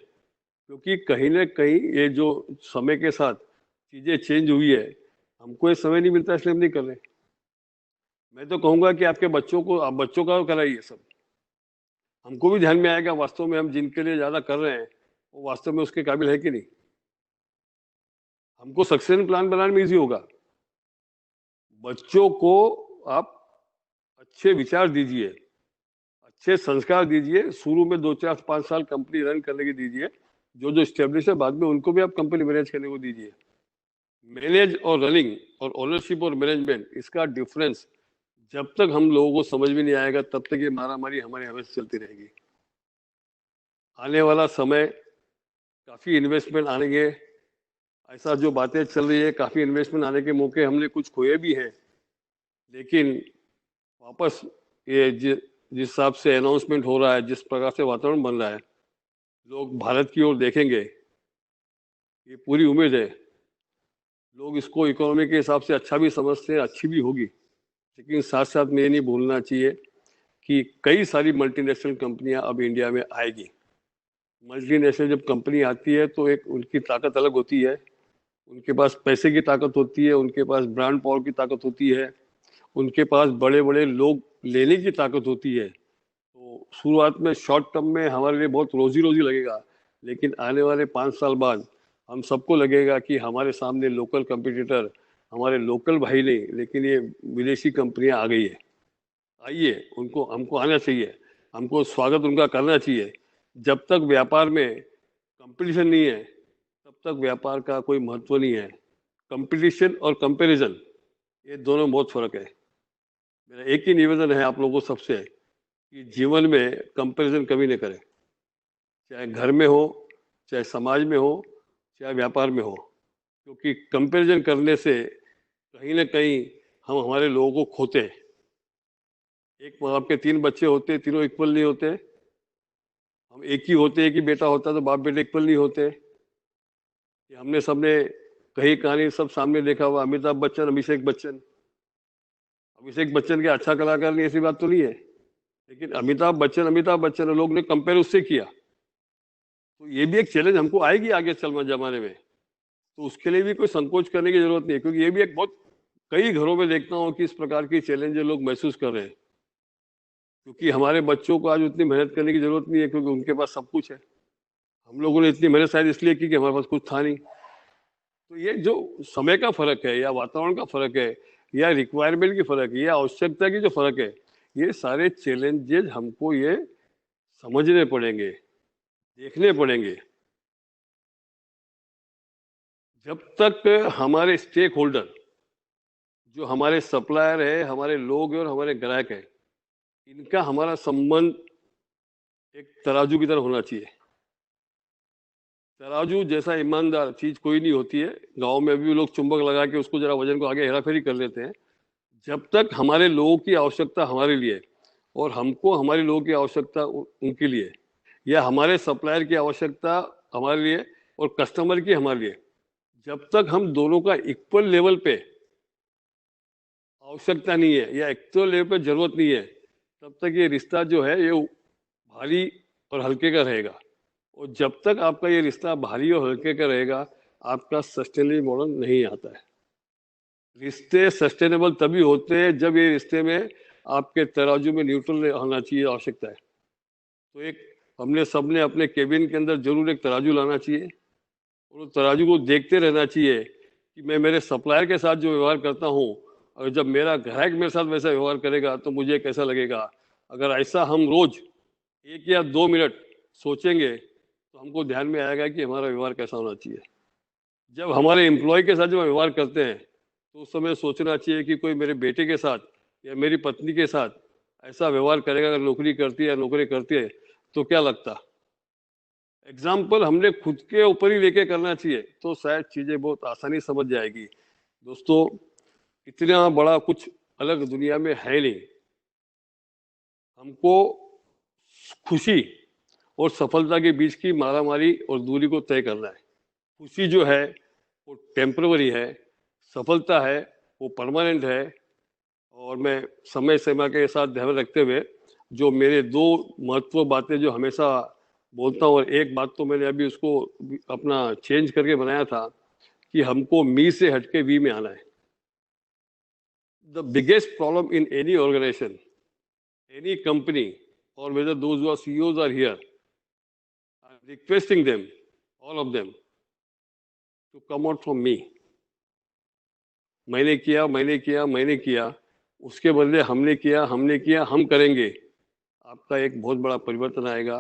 क्योंकि कहीं ना कहीं ये जो समय के साथ चीजें चेंज हुई है, हमको ये समय नहीं मिलता, इसलिए हम नहीं कर रहे। मैं तो कहूंगा कि आपके बच्चों को, आप बच्चों का कराइए सब, हमको भी ध्यान में आएगा वास्तव में हम जिनके लिए ज्यादा कर रहे हैं वो वास्तव में उसके काबिल है कि नहीं। हमको सक्सेशन प्लान बनाने में इजी होगा। बच्चों को आप अच्छे विचार दीजिए, अच्छे संस्कार दीजिए, शुरू में 2 4 5 साल कंपनी रन करने की दीजिए, जो स्टेब्लिश है बाद में उनको भी आप कंपनी मैनेज करने को दीजिए। मैनेज और रनिंग और ओनरशिप और मैनेजमेंट, इसका डिफरेंस जब तक हम लोगों को समझ में नहीं आएगा, तब तक ये मारामारी हमारे हमेशा चलती रहेगी। आने वाला समय काफी इन्वेस्टमेंट आएंगे, ऐसा जो बातें चल रही है, काफी इन्वेस्टमेंट आने के मौके हमने कुछ खोए भी हैं, लेकिन वापस ये जिस हिसाब से अनाउंसमेंट हो रहा है, जिस प्रकार से वातावरण बन रहा है, लोग भारत की ओर देखेंगे, ये पूरी उम्मीद है। लोग इसको इकोनॉमी के हिसाब से अच्छा भी समझते हैं, अच्छी भी होगी, लेकिन साथ साथ में ये नहीं भूलना चाहिए कि कई सारी मल्टीनेशनल कंपनियां अब इंडिया में आएगी। मल्टीनेशनल जब कंपनी आती है तो एक उनकी ताकत अलग होती है, उनके पास पैसे की ताकत होती है, उनके पास ब्रांड पावर की ताकत होती है, उनके पास बड़े बड़े लोग लेने की ताकत होती है। तो शुरुआत में शॉर्ट टर्म में हमारे लिए बहुत रोजी रोजी लगेगा, लेकिन आने वाले 5 साल बाद हम सबको लगेगा कि हमारे सामने लोकल कंपटीटर, हमारे लोकल भाई नहीं, लेकिन ये विदेशी कंपनियां आ गई है। आइए, उनको हमको आना चाहिए, हमको स्वागत उनका करना चाहिए। जब तक व्यापार में कंपटीशन नहीं है, तब तक व्यापार का कोई महत्व नहीं है। कंपटीशन और कंपैरिजन, ये दोनों में बहुत फर्क है। मेरा एक ही निवेदन है आप लोगों सबसे कि जीवन में कंपैरिजन कभी नहीं करें, चाहे घर में हो, चाहे समाज में हो, चाहे व्यापार में हो, क्योंकि कंपैरिजन करने से कहीं ना कहीं हम हमारे लोगों को खोते हैं। एक बाप के 3 बच्चे होते, तीनों इक्वल नहीं होते। हम एक ही होते, एक ही बेटा होता तो बाप बेटे इक्वल नहीं होते। ये हमने सबने कही कहानी सब सामने देखा हुआ, अमिताभ बच्चन, अभिषेक बच्चन। अभिषेक बच्चन के अच्छा कलाकार नहीं, ऐसी बात तो नहीं है, लेकिन अमिताभ बच्चन लोग ने कंपेयर उससे किया। तो ये भी एक चैलेंज हमको आएगी आगे चल जमाने में, तो उसके लिए भी कोई संकोच करने की जरूरत नहीं है, क्योंकि ये भी एक बहुत, कई घरों में देखता हूँ कि इस प्रकार की चैलेंज लोग महसूस कर रहे हैं। क्योंकि हमारे बच्चों को आज उतनी मेहनत करने की जरूरत नहीं है, क्योंकि उनके पास सब कुछ है। हम लोगों ने इतनी मेहनत शायद इसलिए की कि हमारे पास कुछ था नहीं। तो ये जो समय का फर्क है, या वातावरण का फर्क है, या रिक्वायरमेंट की फर्क है, या आवश्यकता की जो फर्क है, ये सारे चैलेंजेस हमको ये समझने पड़ेंगे, देखने पड़ेंगे। जब तक हमारे स्टेक होल्डर, जो हमारे सप्लायर है, हमारे लोग हैं और हमारे ग्राहक हैं, इनका हमारा संबंध एक तराजू की तरह होना चाहिए। तराजू जैसा ईमानदार चीज कोई नहीं होती है। गांव में भी लोग चुंबक लगा के उसको जरा वजन को आगे हेराफेरी कर लेते हैं। जब तक हमारे लोगों की आवश्यकता हमारे लिए और हमको हमारे लोगों की आवश्यकता उनके लिए, या हमारे सप्लायर की आवश्यकता हमारे लिए और कस्टमर की हमारे लिए, जब तक हम दोनों का इक्वल लेवल पे आवश्यकता नहीं है या इक्वल लेवल पे जरूरत नहीं है, तब तक ये रिश्ता जो है ये भारी और हल्के का रहेगा। और जब तक आपका ये रिश्ता भारी और हल्के का रहेगा, आपका सस्टेनेबल मॉडल नहीं आता है। रिश्ते सस्टेनेबल तभी होते हैं जब ये रिश्ते में आपके तराजू में न्यूट्रल होना चाहिए, आवश्यकता है। तो एक हमने सबने अपने केबिन के अंदर जरूर एक तराजू लाना चाहिए और उस तराजू को देखते रहना चाहिए कि मैं मेरे सप्लायर के साथ जो व्यवहार करता हूँ, और जब मेरा ग्राहक मेरे साथ वैसा व्यवहार करेगा तो मुझे कैसा लगेगा। अगर ऐसा हम रोज 1 या 2 मिनट सोचेंगे तो हमको ध्यान में आएगा कि हमारा व्यवहार कैसा होना चाहिए। जब हमारे एम्प्लॉय के साथ जब व्यवहार करते हैं तो उस समय सोचना चाहिए कि कोई मेरे बेटे के साथ या मेरी पत्नी के साथ ऐसा व्यवहार करेगा, अगर नौकरी करती है या नौकरी करती है तो क्या लगता। एग्जाम्पल हमने खुद के ऊपर ही लेके करना चाहिए तो शायद चीजें बहुत आसानी समझ जाएगी। दोस्तों, इतना बड़ा कुछ अलग दुनिया में है नहीं। हमको खुशी और सफलता के बीच की मारामारी और दूरी को तय करना है। खुशी जो है वो टेम्पररी है, सफलता है वो परमानेंट है। और मैं समय सीमा के साथ ध्यान रखते हुए जो मेरे 2 महत्वपूर्ण बातें जो हमेशा बोलता हूँ, और एक बात तो मैंने अभी उसको अपना चेंज करके बनाया था कि हमको मी से हटके वी में आना है। The biggest problem in any organisation, any company, or whether those who are CEOs are here, I'm requesting them, all of them, to come out from me. मैंने किया, उसके बदले हमने किया, हम करेंगे। आपका एक बहुत बड़ा परिवर्तन आएगा,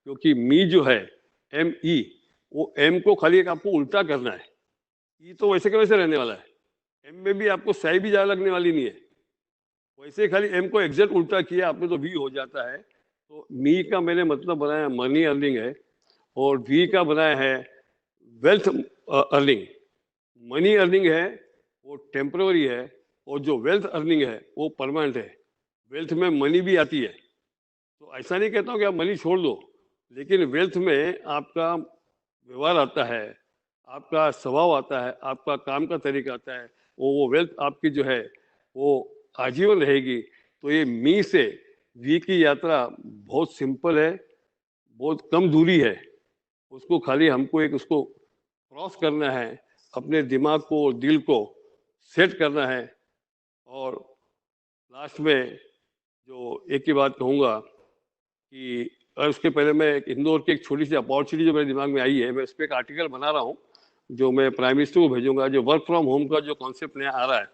क्योंकि मी जो है ME, वो M को खाली एक आपको उल्टा करना है। E तो वैसे के वैसे रहने वाला है। M में भी आपको सही भी ज्यादा लगने वाली नहीं है। वैसे खाली M को एग्जैक्ट उल्टा किया आपने तो V हो जाता है। तो मी का मैंने मतलब बनाया मनी अर्निंग है और वी का बनाया है वेल्थ अर्निंग। मनी अर्निंग है वो टेम्पररी है और जो वेल्थ अर्निंग है वो परमानेंट है। वेल्थ में मनी भी आती है, तो ऐसा नहीं कहता हूँ कि आप मनी छोड़ दो, लेकिन वेल्थ में आपका व्यवहार आता है, आपका स्वभाव आता है, आपका काम का तरीका आता है, वो वेल्थ आपकी जो है वो आजीवन रहेगी। तो ये मी से वी की यात्रा बहुत सिंपल है, बहुत कम दूरी है। उसको खाली हमको एक उसको क्रॉस करना है, अपने दिमाग को और दिल को सेट करना है। और लास्ट में जो एक ही बात कहूँगा कि और उसके पहले मैं एक इंदौर की एक छोटी सी अपॉर्चुनिटी जो मेरे दिमाग में आई है, मैं उस पर एक आर्टिकल बना रहा हूँ जो मैं प्राइम मिनिस्टर को भेजूंगा। जो वर्क फ्रॉम होम का जो कॉन्सेप्ट नया आ रहा है,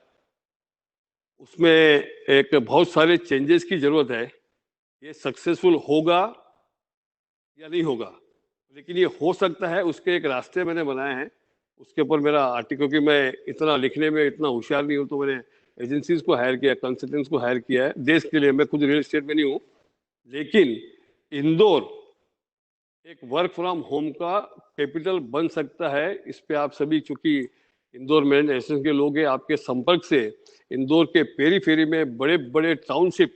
उसमें एक बहुत सारे चेंजेस की जरूरत है। ये सक्सेसफुल होगा या नहीं होगा, लेकिन ये हो सकता है। उसके एक रास्ते मैंने बनाए हैं, उसके ऊपर मेरा आर्टिकल, क्योंकि मैं इतना लिखने में इतना होशियार नहीं हूँ, तो मैंने एजेंसीज को हायर किया, कंसल्टेंट्स को हायर किया है देश के लिए। मैं खुद रियल एस्टेट में नहीं हूँ, लेकिन इंदौर एक वर्क फ्रॉम होम का कैपिटल बन सकता है। इस पे आप सभी, चूंकि इंदौर में एसोसिएशन के लोग हैं, आपके संपर्क से इंदौर के पेरी में बड़े बड़े टाउनशिप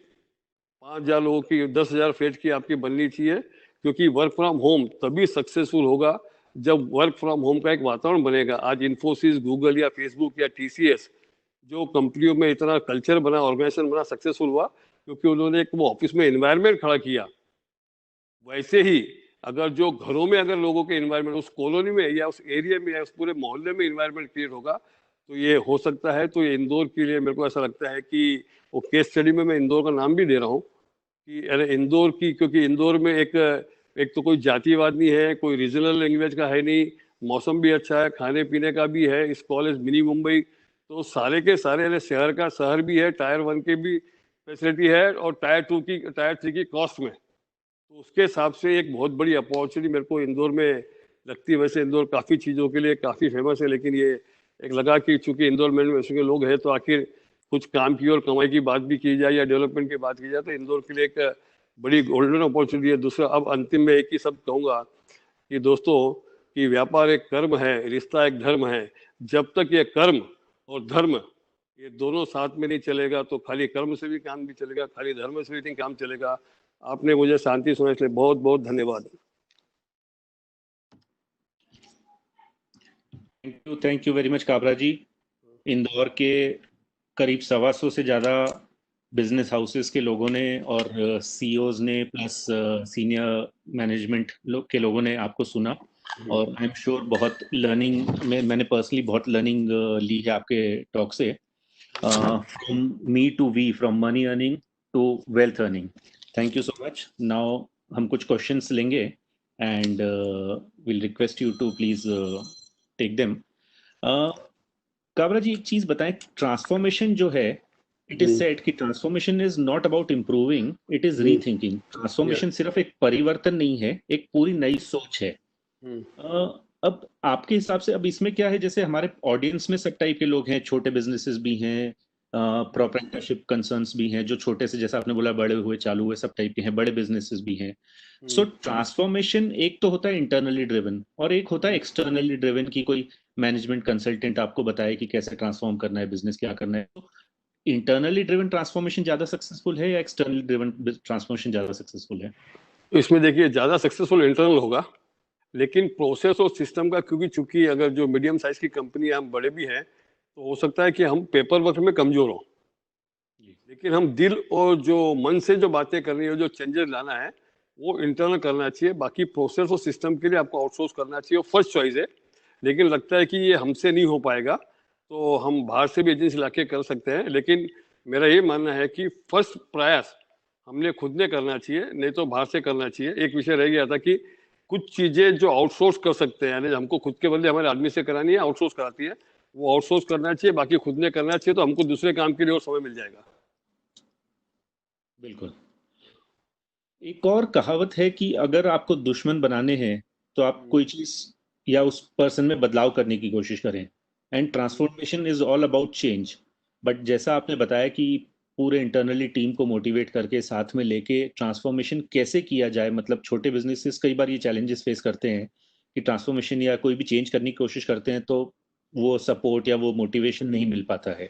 5,000 लोगों की, 10,000 फ्लैट की आपकी बननी चाहिए। क्योंकि वर्क फ्रॉम होम तभी सक्सेसफुल होगा जब वर्क फ्रॉम होम का एक वातावरण बनेगा। आज इन्फोसिस, गूगल या फेसबुक या TCS जो कंपनियों में इतना कल्चर बना, ऑर्गेनाइजेशन बना, सक्सेसफुल हुआ क्योंकि उन्होंने एक वो ऑफिस में एनवायरनमेंट खड़ा किया। वैसे ही अगर जो घरों में अगर लोगों के एनवायरनमेंट उस कॉलोनी में या उस एरिया में या उस पूरे मोहल्ले में एनवायरनमेंट क्रिएट होगा तो ये हो सकता है। तो ये इंदौर के लिए मेरे को ऐसा लगता है कि वो केस स्टडी में मैं इंदौर का नाम भी दे रहा हूँ कि अरे इंदौर की, क्योंकि इंदौर में एक तो कोई जातिवाद नहीं है, कोई रीजनल लैंग्वेज का है नहीं, मौसम भी अच्छा है, खाने पीने का भी है, इस कॉलेज मिनी मुंबई, तो सारे के सारे शहर का शहर भी है, टायर 1 की भी फैसिलिटी है और टायर 2 की, टायर 3 की कॉस्ट में। तो उसके हिसाब से एक बहुत बड़ी अपॉर्चुनिटी मेरे को इंदौर में लगती है। वैसे इंदौर काफ़ी चीज़ों के लिए काफ़ी फेमस है, लेकिन ये एक लगा कि चूंकि इंदौर में वैसे के लोग हैं तो आखिर कुछ काम की और कमाई की बात भी की जाए या डेवलपमेंट की बात की जाए तो इंदौर के लिए एक बड़ी गोल्डन अपॉर्चुनिटी है। दूसरा, अब अंतिम में एक ही शब्द कहूँगा कि दोस्तों, कि व्यापार एक कर्म है, रिश्ता एक धर्म है। जब तक ये कर्म और धर्म ये दोनों साथ में नहीं चलेगा तो खाली कर्म से भी काम नहीं चलेगा, खाली धर्म से भी नहीं काम चलेगा। आपने मुझे शांति सुना, इसलिए बहुत बहुत धन्यवाद। Thank you very much Kabra ji. Indore के करीब 125 से ज़्यादा बिजनेस हाउसेस के लोगों ने और सीईओज ने प्लस सीनियर मैनेजमेंट के लोगों ने आपको सुना, और आई एम श्योर बहुत लर्निंग में मैंने पर्सनली बहुत लर्निंग ली है आपके टॉक से। From me to we, from money earning to wealth earning. Thank you so much. Now हम कुछ क्वेश्चंस लेंगे and will request you to please take them. Kabra ji, एक चीज बताएं, ट्रांसफॉर्मेशन जो है, इट इज सेड कि transformation is not about improving, it is rethinking. Transformation सिर्फ एक परिवर्तन नहीं है, एक पूरी नई सोच है। अब आपके हिसाब से अब इसमें क्या है, जैसे हमारे ऑडियंस में सब टाइप के लोग हैं, छोटे बिजनेसेस भी हैं, प्रोप्राइटरशिप कंसर्न्स भी हैं, जो छोटे से जैसा आपने बोला बड़े हुए चालू हुए सब टाइप के हैं, बड़े बिजनेसेस भी हैं। सो ट्रांसफॉर्मेशन एक तो होता है इंटरनली ड्रिवन और एक होता है एक्सटर्नली ड्रिवन, की कोई मैनेजमेंट कंसल्टेंट आपको बताए कि कैसे ट्रांसफॉर्म करना है बिजनेस, क्या करना है। तो इंटरनली ड्रिवन ट्रांसफॉर्मेशन ज्यादा सक्सेसफुल है या एक्सटर्नली ड्रिवन ट्रांसफॉर्मेशन ज्यादा सक्सेसफुल है? इसमें देखिए ज्यादा सक्सेसफुल इंटरनल होगा, लेकिन प्रोसेस और सिस्टम का, क्योंकि चूंकि अगर जो मीडियम साइज की कंपनी हम बड़े भी हैं तो हो सकता है कि हम पेपर वर्क में कमजोर हों, लेकिन हम दिल और जो मन से जो बातें करनी है, जो चेंजेस लाना है, वो इंटरनल करना चाहिए। बाकी प्रोसेस और सिस्टम के लिए आपको आउटसोर्स करना चाहिए, फर्स्ट चॉइस है। लेकिन लगता है कि ये हमसे नहीं हो पाएगा तो हम बाहर से भी एजेंसी ला के कर सकते हैं, लेकिन मेरा ये मानना है कि फर्स्ट प्रयास हमने खुद ने करना चाहिए, नहीं तो बाहर से करना चाहिए। एक विषय रह गया था कि कुछ चीजें जो आउटसोर्स कर सकते हैं, यानी हमको खुद के बदले हमारे आदमी से करानी है, आउटसोर्स कराती है, वो आउटसोर्स करना चाहिए। बाकी खुद ने करना चाहिए, तो हमको दूसरे काम के लिए और समय मिल जाएगा। बिल्कुल। एक और कहावत है कि अगर आपको दुश्मन बनाने हैं तो आप कोई चीज या उस पर्सन में बदलाव करने की कोशिश करें, and transformation is all about change. But जैसा आपने बताया कि पूरे इंटरनली टीम को मोटिवेट करके साथ में लेके ट्रांसफॉर्मेशन कैसे किया जाए, मतलब छोटे बिजनेसेस कई बार ये चैलेंजेस फेस करते हैं कि ट्रांसफॉर्मेशन या कोई भी चेंज करने की कोशिश करते हैं तो वो सपोर्ट या वो मोटिवेशन नहीं मिल पाता है।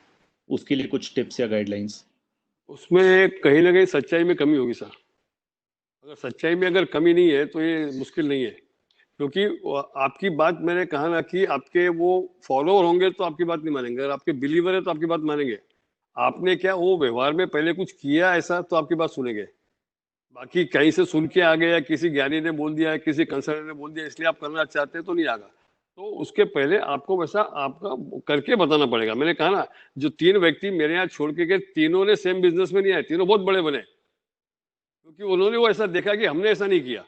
उसके लिए कुछ टिप्स या गाइडलाइंस? उसमें कहीं ना कहीं सच्चाई में कमी होगी सर। अगर सच्चाई में अगर कमी नहीं है तो ये मुश्किल नहीं है, क्योंकि आपकी बात, मैंने कहा ना कि आपके वो फॉलोअर होंगे तो आपकी बात नहीं मानेंगे, अगर आपके बिलीवर है तो आपकी बात मानेंगे। आपने क्या वो व्यवहार में पहले कुछ किया ऐसा तो आपकी बात सुनेंगे। बाकी कहीं से सुन के आ गए या किसी ज्ञानी ने बोल दिया, किसी कंसल्टेंट ने बोल दिया इसलिए आप करना चाहते हैं तो नहीं आगा। तो उसके पहले आपको वैसा आपका करके बताना पड़ेगा। मैंने कहा ना, जो 3 व्यक्ति मेरे यहाँ छोड़ के गए, तीनों ने सेम बिजनेस में नहीं आए, तीनों बहुत बड़े बने, क्योंकि उन्होंने वो ऐसा देखा कि हमने ऐसा नहीं किया।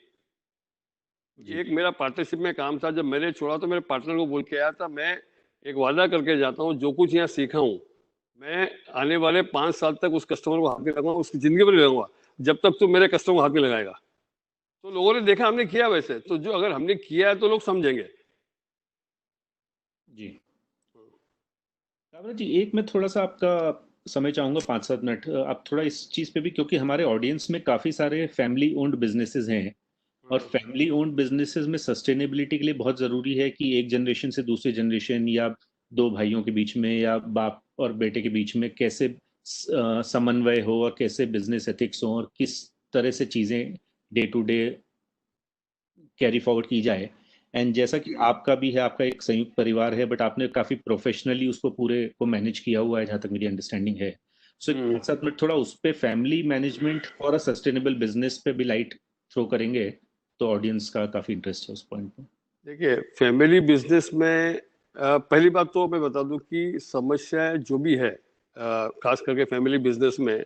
एक मेरा पार्टनरशिप में काम था, जब मैंने छोड़ा तो मेरे पार्टनर को बोल के आया था, मैं एक वादा करके जाता हूँ, जो कुछ यहाँ सीखा हूँ मैं आने वाले 5 साल तक उस कस्टमर को हाथ में लगाऊंगा, उसकी जिंदगी भर लगाऊंगा, जब तक तो मेरे कस्टमर को हाथ में लगाएगा। तो लोगों ने देखा हमने किया वैसे, तो जो अगर हमने किया है तो लोग समझेंगे। जी काबरा जी, एक मैं थोड़ा सा आपका समय चाहूंगा, 5-7 मिनट आप थोड़ा इस चीज पे भी, क्योंकि हमारे ऑडियंस में काफी सारे फैमिली ओन्ड बिजनेसेस हैं, और फैमिली ओन्ड बिजनेसेस में सस्टेनेबिलिटी के लिए बहुत जरूरी है कि एक जनरेशन से दूसरी जनरेशन या 2 भाइयों के बीच में या बाप और बेटे के बीच में कैसे समन्वय हो और कैसे बिजनेस एथिक्स हो और किस तरह से चीजें day to day carry forward की जाए। एंड जैसा कि आपका भी है, आपका एक संयुक्त परिवार है, बट आपने काफी प्रोफेशनली उसको पूरे को मैनेज किया हुआ है जहां तक मेरी अंडरस्टैंडिंग है। सो 5-7 मिनट थोड़ा उस पे फैमिली मैनेजमेंट और अ सस्टेनेबल बिजनेस पे भी लाइट थ्रो करेंगे तो ऑडियंस का काफी इंटरेस्ट है उस पॉइंट पे। देखिए, फैमिली बिजनेस में पहली बात तो मैं बता दूं कि समस्याएं जो भी है, खास करके फैमिली बिजनेस में,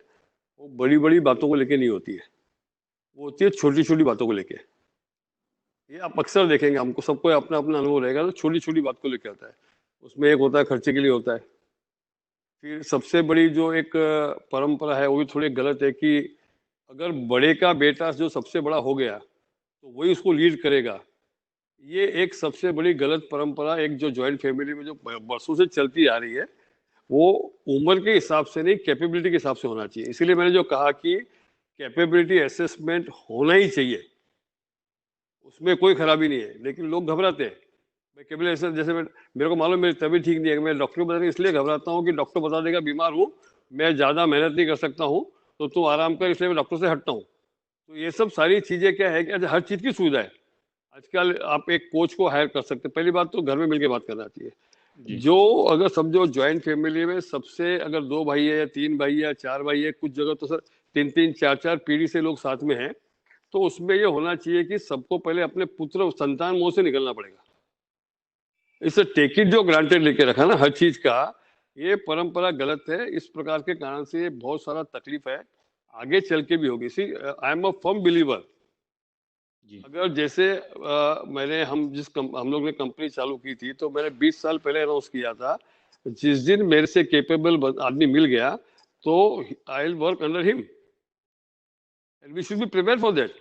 वो बड़ी बड़ी बातों को लेके नहीं होती है, वो होती है छोटी छोटी बातों को लेके। ये आप अक्सर देखेंगे, हमको सबको अपना अपना अनुभव रहेगा, तो छोटी छोटी बात को लेके आता है। उसमें एक होता है खर्चे के लिए होता है, फिर सबसे बड़ी जो एक परंपरा है वो भी थोड़ी गलत है कि अगर बड़े का बेटा जो सबसे बड़ा हो गया तो वही उसको लीड करेगा। ये एक सबसे बड़ी गलत परंपरा, एक जो जॉइंट फैमिली में जो बरसों से चलती आ रही है, वो उम्र के हिसाब से नहीं, कैपेबिलिटी के हिसाब से होना चाहिए। इसीलिए मैंने जो कहा कि कैपेबिलिटी असेसमेंट होना ही चाहिए, उसमें कोई खराबी नहीं है, लेकिन लोग घबराते हैं। मैं केवल ऐसा, जैसे मेरे को मालूम मेरी तबीयत ठीक नहीं है, मैं डॉक्टर को बताने इसलिए घबराता हूँ कि डॉक्टर बता देगा बीमार हूँ, मैं ज़्यादा मेहनत नहीं कर सकता हूँ, तो तू आराम कर, इसलिए मैं डॉक्टर से हटता हूँ। तो ये सब सारी चीज़ें क्या है कि हर चीज़ की सुविधा है। आजकल आप एक कोच को हायर कर सकते हैं। पहली बात तो घर में मिलकर बात करना चाहिए। जी जो अगर समझो ज्वाइंट फैमिली में सबसे अगर 2 भाई है या 3 भाई है या 4 भाई है, कुछ जगह तो सर 3-3 4-4 पीढ़ी से लोग साथ में हैं, तो उसमें ये होना चाहिए कि सबको पहले अपने पुत्र संतान मुंह से निकलना पड़ेगा। इसे टेक इट जो ग्रांटेड लेके रखा ना हर चीज का, ये परंपरा गलत है। इस प्रकार के कारण से बहुत सारा तकलीफ है, आगे चल के भी होगी। See I am a firm believer. जी अगर जैसे मैंने हम लोग ने कंपनी चालू की थी, तो मैंने 20 साल पहले अनाउंस किया था, जिस दिन मेरे से केपेबल आदमी मिल गया तो I will work under him and we should be prepare for that.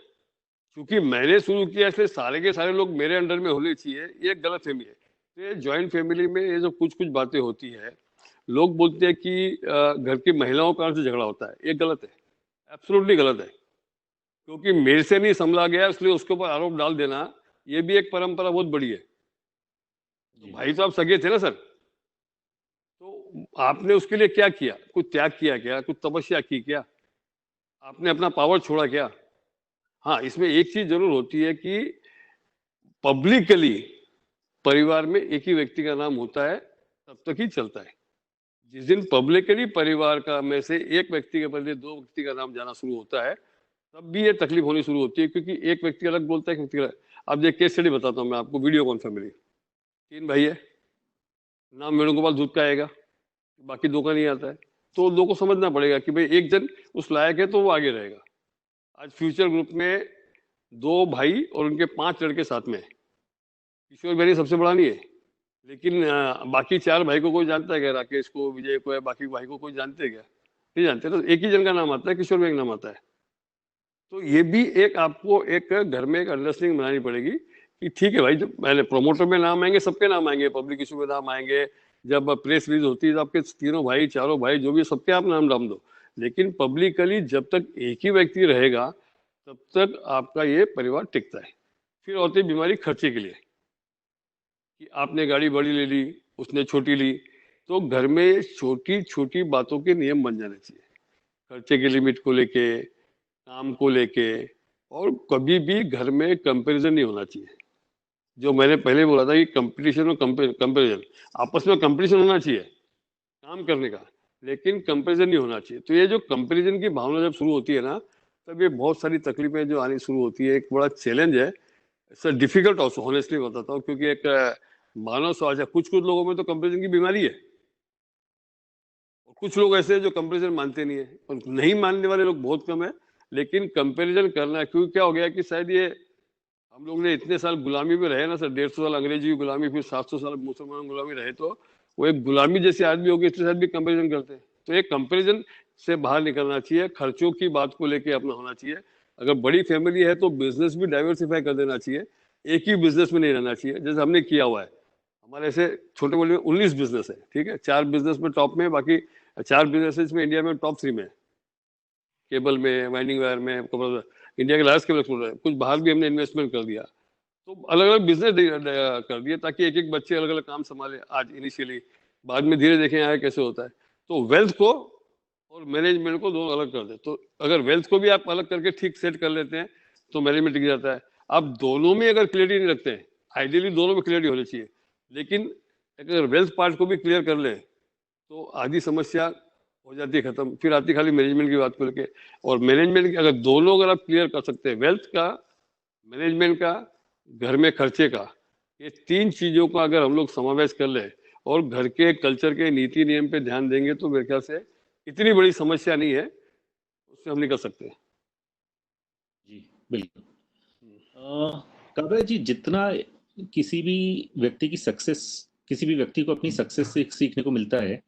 क्योंकि मैंने शुरू किया इसलिए सारे के सारे लोग मेरे अंडर में होने चाहिए, ये गलत फहमी है। ये जॉइंट फैमिली में ये जो कुछ कुछ बातें होती है, लोग बोलते हैं कि घर की महिलाओं के कारण से झगड़ा होता है, ये गलत है, एब्सोल्युटली गलत है। क्योंकि मेरे से नहीं संभला गया इसलिए उसके ऊपर आरोप डाल देना, ये भी एक परंपरा बहुत बड़ी है। तो जी भाई तो आप सगे थे ना सर, तो आपने उसके लिए क्या किया? कुछ त्याग किया क्या? कुछ तपस्या की क्या? आपने अपना पावर छोड़ा क्या? हाँ, इसमें एक चीज जरूर होती है कि पब्लिकली परिवार में एक ही व्यक्ति का नाम होता है, तब तक ही चलता है। जिस दिन पब्लिकली परिवार का में से एक व्यक्ति के बदले 2 व्यक्ति का नाम जाना शुरू होता है, तब भी ये तकलीफ होनी शुरू होती है। क्योंकि एक व्यक्ति अलग बोलता है, एक व्यक्ति अलग। अब ये केस स्टडी बताता हूँ मैं आपको, वीडियो कॉन फैमिली, 3 भाई है, नाम वेणुगोपाल दूध का आएगा, बाकी 2 का नहीं आता है। तो लोगों को समझना पड़ेगा कि भाई एक जन उस लायक है तो वो आगे रहेगा। आज फ्यूचर ग्रुप में 2 भाई और उनके 5 लड़के साथ में है। किशोर भाई सबसे बड़ा नहीं है, लेकिन बाकी 4 भाई को कोई जानता है क्या? राकेश को, विजय को, या बाकी भाई को कोई जानते हैं क्या? नहीं जानते। तो एक ही जन का नाम आता है, किशोर भाई का नाम आता है। तो ये भी एक आपको एक घर में एक अंडरस्टैंडिंग बनानी पड़ेगी कि ठीक है भाई, जब पहले प्रोमोटर में नाम आएंगे, सबके नाम आएंगे, पब्लिक इशू में नाम आएंगे, जब प्रेस रिलीज होती है तो आपके तीनों भाई, चारों भाई, जो भी सबके आप नाम डाल दो। लेकिन पब्लिकली जब तक एक ही व्यक्ति रहेगा, तब तक आपका ये परिवार टिकता है। फिर होती है बीमारी खर्चे के लिए, कि आपने गाड़ी बड़ी ले ली, उसने छोटी ली। तो घर में छोटी छोटी बातों के नियम बन जाने चाहिए, खर्चे की लिमिट को लेके, काम को लेके। और कभी भी घर में कंपैरिजन नहीं होना चाहिए। जो मैंने पहले बोला था कि कंपटीशन और कंपैरिजन, आपस में कंपटीशन होना चाहिए काम करने का, लेकिन कंपैरिजन नहीं होना चाहिए। तो ये जो कंपैरिजन की भावना जब शुरू होती है ना, तब ये बहुत सारी तकलीफें जो आनी शुरू होती है। एक बड़ा चैलेंज है, सर डिफिकल्ट ऑल्सो, ऑनेस्टली बताता हूँ। क्योंकि एक मानव समाज है, कुछ कुछ लोगों में तो कंपैरिजन की बीमारी है, और कुछ लोग ऐसे हैं जो कंपैरिजन मानते नहीं है, और नहीं मानने वाले लोग बहुत कम है। लेकिन कंपैरिजन करना, क्योंकि क्या हो गया कि शायद ये हम लोग ने इतने साल गुलामी में रहे ना सर, 150 साल अंग्रेजी की गुलामी, फिर 700 साल मुसलमान गुलामी रहे, तो वो एक गुलामी जैसे आदमी हो गए, इसके साथ भी कंपैरिजन करते हैं। तो एक कंपैरिजन से बाहर निकलना चाहिए, खर्चों की बात को लेके अपना होना चाहिए। अगर बड़ी फैमिली है तो बिजनेस भी डाइवर्सिफाई कर देना चाहिए, एक ही बिजनेस में नहीं रहना चाहिए जैसे हमने किया हुआ है। हमारे ऐसे छोटे मोटे 19 बिजनेस है, ठीक है, 4 बिजनेस में टॉप में, बाकी 4 बिजनेसेस में इंडिया में टॉप 3 में, केबल में, वाइंडिंग वायर में, इंडिया के लार्जेस्ट केबल एक्सपोर्टर है। कुछ बाहर भी हमने इन्वेस्टमेंट कर दिया, तो अलग अलग बिजनेस कर दिए, ताकि एक एक बच्चे अलग अलग काम संभाले आज इनिशियली, बाद में धीरे देखें आगे कैसे होता है। तो वेल्थ को और मैनेजमेंट को दोनों अलग कर दे। तो अगर वेल्थ को भी आप अलग करके ठीक सेट कर लेते हैं तो मैनेजमेंट टिक जाता है। आप दोनों में अगर क्लियरिटी नहीं रखते हैं, आइडियली दोनों में क्लियरिटी होनी चाहिए, लेकिन अगर वेल्थ पार्ट को भी क्लियर कर ले तो आधी समस्या हो जाती है खत्म। फिर आती खाली मैनेजमेंट की बात को लेके। और मैनेजमेंट अगर दोनों अगर आप क्लियर कर सकते हैं, वेल्थ का, मैनेजमेंट का, घर में खर्चे का, ये 3 चीजों का अगर हम लोग समावेश कर ले और घर के कल्चर के नीति नियम पे ध्यान देंगे, तो मेरे ख्याल से इतनी बड़ी समस्या नहीं है, उससे हम निकल सकते हैं। जी बिल्कुल। काबरा जी, जितना किसी भी व्यक्ति की सक्सेस, किसी भी व्यक्ति को अपनी सक्सेस से सीखने को मिलता है,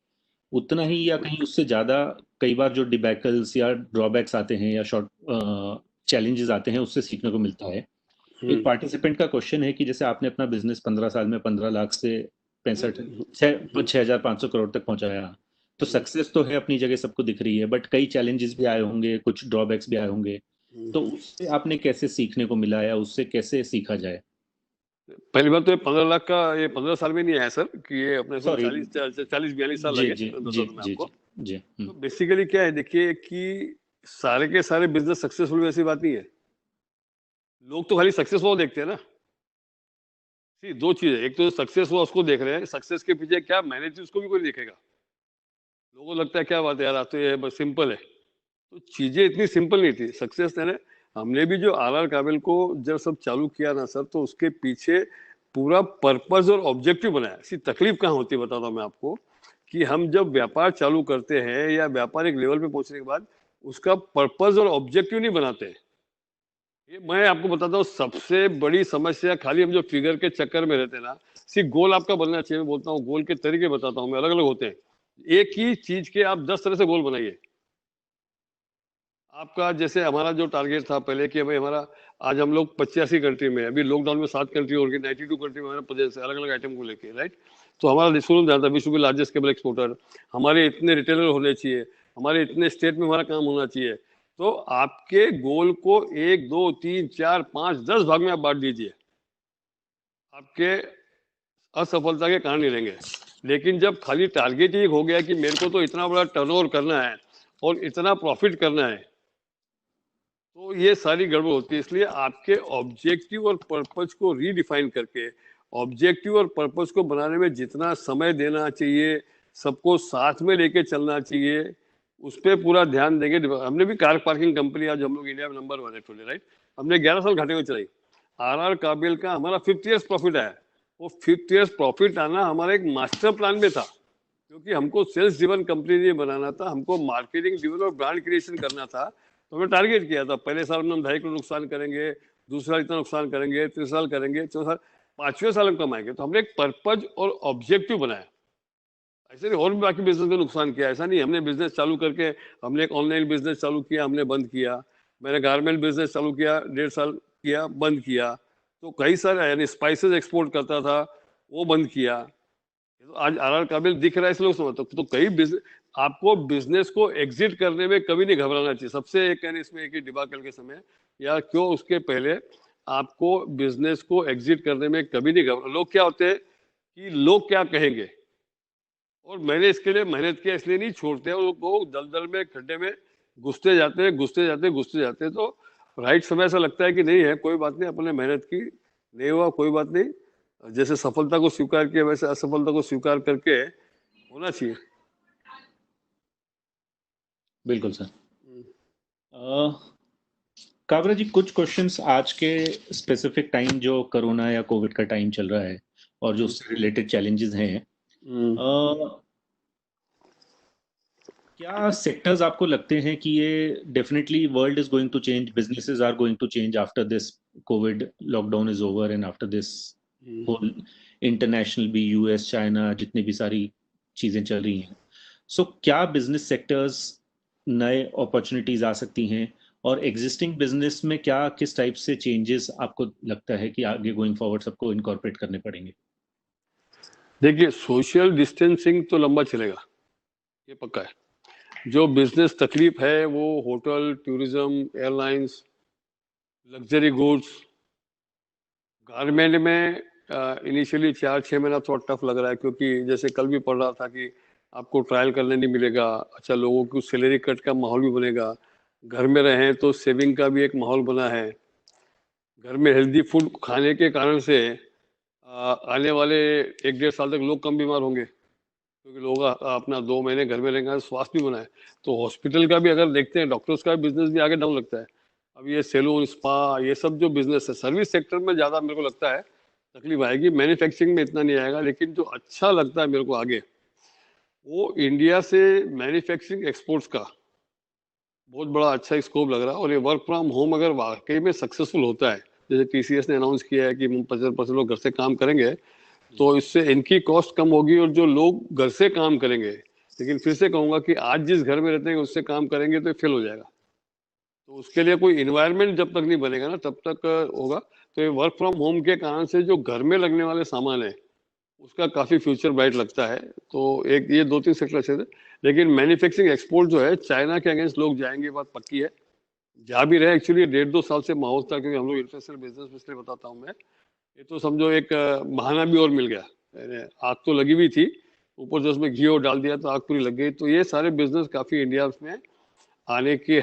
उतना ही या कहीं उससे ज्यादा कई बार जो डिबैकल्स या ड्रॉबैक्स आते हैं या शॉर्ट चैलेंजेस आते हैं, उससे सीखने को मिलता है। एक पार्टिसिपेंट का क्वेश्चन है कि जैसे आपने अपना बिजनेस 15 साल में 15 लाख से 6,500 करोड़ तक पहुंचाया, तो सक्सेस तो है अपनी जगह, सबको दिख रही है, बट कई चैलेंजेस भी आए होंगे, कुछ ड्रॉबैक्स भी आए होंगे। तो उससे आपने कैसे सीखने को मिला या उससे कैसे सीखा जाए? पहली बात तो ये 15 लाख का ये 15 साल में नहीं आया सर, कि ये अपने को सॉरी। 40-42 साल जी लगे, जी मैं जी बता दूं मैं जी आपको। जी जी। तो बेसिकली क्या है, देखिए कि सारे के सारे बिजनेस सक्सेसफुल वैसी बात नहीं है। लोग तो खाली सक्सेस वो देखते हैं ना। सी दो चीजें, एक तो सक्सेस हुआ उसको देख रहे हैं, सक्सेस के पीछे क्या मेहनत थी उसको भी कोई देखेगा। लोगों को लगता है क्या बात है यार, आज तो ये बस सिंपल है। तो चीजें इतनी सिंपल नहीं थी। सक्सेस ने हमने भी जो आर काबिल को जब सब चालू किया ना सर, तो उसके पीछे पूरा पर्पस और ऑब्जेक्टिव बनाया। सी तकलीफ कहाँ होती है बताता हूँ मैं आपको, कि हम जब व्यापार चालू करते हैं या व्यापार एक लेवल पे पहुंचने के बाद उसका पर्पस और ऑब्जेक्टिव नहीं बनाते। ये मैं आपको बताता हूँ, सबसे बड़ी समस्या खाली हम जो फिगर के चक्कर में रहते हैं ना। सी गोल आपका बनना चाहिए। मैं बोलता हूँ गोल के तरीके बताता हूँ मैं, अलग अलग होते हैं। एक ही चीज के आप 10 तरह से गोल बनाइए। आपका जैसे हमारा जो टारगेट था पहले कि भाई हमारा, आज हम लोग 85 कंट्री में, अभी लॉकडाउन में 7 कंट्री और 92 कंट्री में हमारा प्रेजेंस है, अलग अलग आइटम को लेके, राइट। तो हमारा शुरू में था विश्व के लार्जेस्ट केबल एक्सपोर्टर, हमारे इतने रिटेलर होने चाहिए, हमारे इतने स्टेट में हमारा काम होना चाहिए। तो आपके गोल को 1 2 3 4 5 10 भाग में आप बांट दीजिए, आपके असफलता के कारण नहीं रहेंगे। लेकिन जब खाली टारगेट ही हो गया कि मेरे को तो इतना बड़ा टर्नओवर करना है और इतना प्रॉफिट करना है, तो ये सारी गड़बड़ होती है। इसलिए आपके ऑब्जेक्टिव और पर्पस को रीडिफाइन करके, ऑब्जेक्टिव और पर्पस को बनाने में जितना समय देना चाहिए, सबको साथ में लेके चलना चाहिए, उस पर पूरा ध्यान देंगे। हमने भी कार पार्किंग कंपनी, आज हम लोग इंडिया में नंबर 1 है टुडे, राइट। हमने 11 साल घाटे में चलाई। आर काबिल का हमारा 5th ईयर्स प्रॉफिट आया। वो 5th ईयर्स प्रॉफिट आना हमारा एक मास्टर प्लान में था, क्योंकि हमको सेल्स ड्रिवन कंपनी नहीं बनाना था, हमको मार्केटिंग ड्रिवन और ब्रांड क्रिएशन करना था। तो हमने टारगेट किया था, पहले साल में हम 2.5 करोड़ नुकसान करेंगे, दूसरा इतना नुकसान करेंगे, तीसरे साल करेंगे, चौथा साल, 5वें साल हम कमाएंगे। तो हमने एक पर्पज और ऑब्जेक्टिव बनाया। ऐसे नहीं और भी बाकी बिजनेस में नुकसान किया, ऐसा नहीं। हमने बिजनेस चालू करके, हमने एक ऑनलाइन बिजनेस चालू किया, हमने बंद किया। मैंने गारमेंट बिजनेस चालू किया, 1.5 साल किया, बंद किया। तो कई सारे, यानी स्पाइसेस एक्सपोर्ट करता था, वो बंद किया। तो आज आर काबिल दिख रहा है इसलिए समझता। तो कई बिजनेस, आपको बिजनेस को एग्जिट करने में कभी नहीं घबराना चाहिए। सबसे एक कहने इसमें एक ही डिबाकल के समय या क्यों उसके पहले, आपको बिजनेस को एग्जिट करने में कभी नहीं घबरा। लोग क्या होते हैं कि लोग क्या कहेंगे, और मैंने इसके लिए मेहनत किया इसलिए नहीं छोड़ते हैं। वो दलदल में, खड्डे में घुसते जाते हैं, घुसते जाते हैं, घुसते जाते हैं। तो राइट समय ऐसा लगता है कि नहीं है, कोई बात नहीं, अपने मेहनत की, नहीं हुआ कोई बात नहीं। जैसे सफलता को स्वीकार किया वैसे असफलता को स्वीकार करके होना चाहिए। बिल्कुल सर। काबरा जी, कुछ क्वेश्चंस आज के स्पेसिफिक टाइम जो कोरोना या कोविड का टाइम चल रहा है और जो उससे रिलेटेड चैलेंजेस हैं, क्या सेक्टर्स आपको लगते हैं कि ये definitely world is going to change, businesses are going to change after this Covid lockdown is over and after this whole international भी, यूएस, चाइना, जितनी भी सारी चीजें चल रही हैं, सो क्या बिजनेस सेक्टर्स नए अपॉर्चुनिटीज आ सकती हैं, और एग्जिस्टिंग बिजनेस में क्या किस टाइप से चेंजेस आपको लगता है कि आगे गोइंग फॉरवर्ड सबको इनकॉर्पोरेट करने पड़ेंगे? देखिए, सोशल डिस्टेंसिंग तो लंबा चलेगा, ये पक्का है। जो बिजनेस तकलीफ है वो hotel, tourism, airlines, luxury goods, garment में इनिशियली 4-6 महीना थोड़ा टफ लग रहा है, क्योंकि जैसे कल भी पढ़ रहा था कि आपको ट्रायल करने नहीं मिलेगा। अच्छा, लोगों को सैलरी कट का माहौल भी बनेगा, घर में रहें तो सेविंग का भी एक माहौल बना है। घर में हेल्दी फूड खाने के कारण से आने वाले 1-1.5 साल तक लोग कम बीमार होंगे, क्योंकि लोग अपना 2 महीने घर में रहेंगे, स्वास्थ्य भी बना है। तो हॉस्पिटल का भी अगर देखते हैं, डॉक्टर्स का बिजनेस भी आगे डाउन लगता है। अब ये सैलून, स्पा, ये सब जो बिजनेस है, सर्विस सेक्टर में ज़्यादा मेरे को लगता है तकलीफ आएगी। मैन्युफैक्चरिंग में इतना नहीं आएगा। लेकिन जो अच्छा लगता है मेरे को आगे, वो इंडिया से मैन्युफैक्चरिंग एक्सपोर्ट्स का बहुत बड़ा अच्छा स्कोप लग रहा है। और ये वर्क फ्रॉम होम अगर वाकई में सक्सेसफुल होता है, जैसे टीसीएस ने अनाउंस किया है कि 50% लोग घर से काम करेंगे, तो इससे इनकी कॉस्ट कम होगी और जो लोग घर से काम करेंगे, लेकिन फिर से कहूंगा कि आज जिस घर में रहते हैं उससे काम करेंगे तो फेल हो जाएगा। तो उसके लिए कोई इन्वायरमेंट जब तक नहीं बनेगा ना, तब तक होगा। तो ये वर्क फ्रॉम होम के कारण से जो घर में लगने वाले सामान है, उसका काफी फ्यूचर ब्राइट लगता है। तो एक ये 2-3 सेक्टर अच्छे थे। लेकिन मैन्युफैक्चरिंग एक्सपोर्ट जो है, चाइना के अगेंस्ट लोग जाएंगे, बात पक्की है। जा भी रहे एक्चुअली 1.5-2 साल से माहौल था, क्योंकि हम लोग इंटरनेशनल बिजनेस में, इसलिए बताता हूँ मैं, ये तो समझो एक बहाना भी और मिल गया। यानी आग तो लगी हुई थी, ऊपर से उसमें घी और डाल दिया तो आग पूरी लग गई। तो ये सारे बिजनेस काफी इंडिया में आने की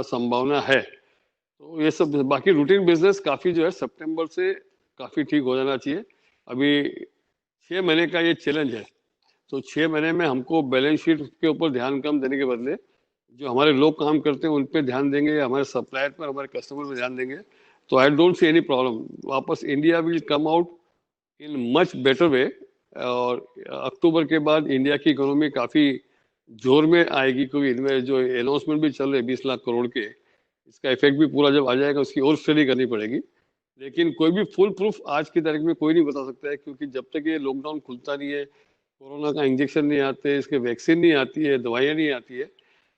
संभावना है। तो ये सब बाकी रूटीन बिजनेस काफी जो है सितंबर से काफी ठीक हो जाना चाहिए। अभी 6 महीने का ये चैलेंज है, तो 6 महीने में हमको बैलेंस शीट के ऊपर ध्यान कम देने के बदले जो हमारे लोग काम करते हैं उन पे ध्यान देंगे, हमारे सप्लायर पर, हमारे कस्टमर पे ध्यान देंगे, तो I don't see any problem. वापस India will come out in much better way. और अक्टूबर के बाद इंडिया की इकोनॉमी काफी जोर में आएगी, क्योंकि इनमें जो अनाउंसमेंट भी चल रहे 20 लाख करोड़ के, इसका इफेक्ट भी पूरा जब आ जाएगा उसकी और स्टडी करनी पड़ेगी। लेकिन कोई भी फुल प्रूफ आज की तारीख में कोई नहीं बता सकता है, क्योंकि जब तक ये लॉकडाउन खुलता नहीं है, कोरोना का इंजेक्शन नहीं आते, इसके वैक्सीन नहीं आती है, दवाइयाँ नहीं आती है,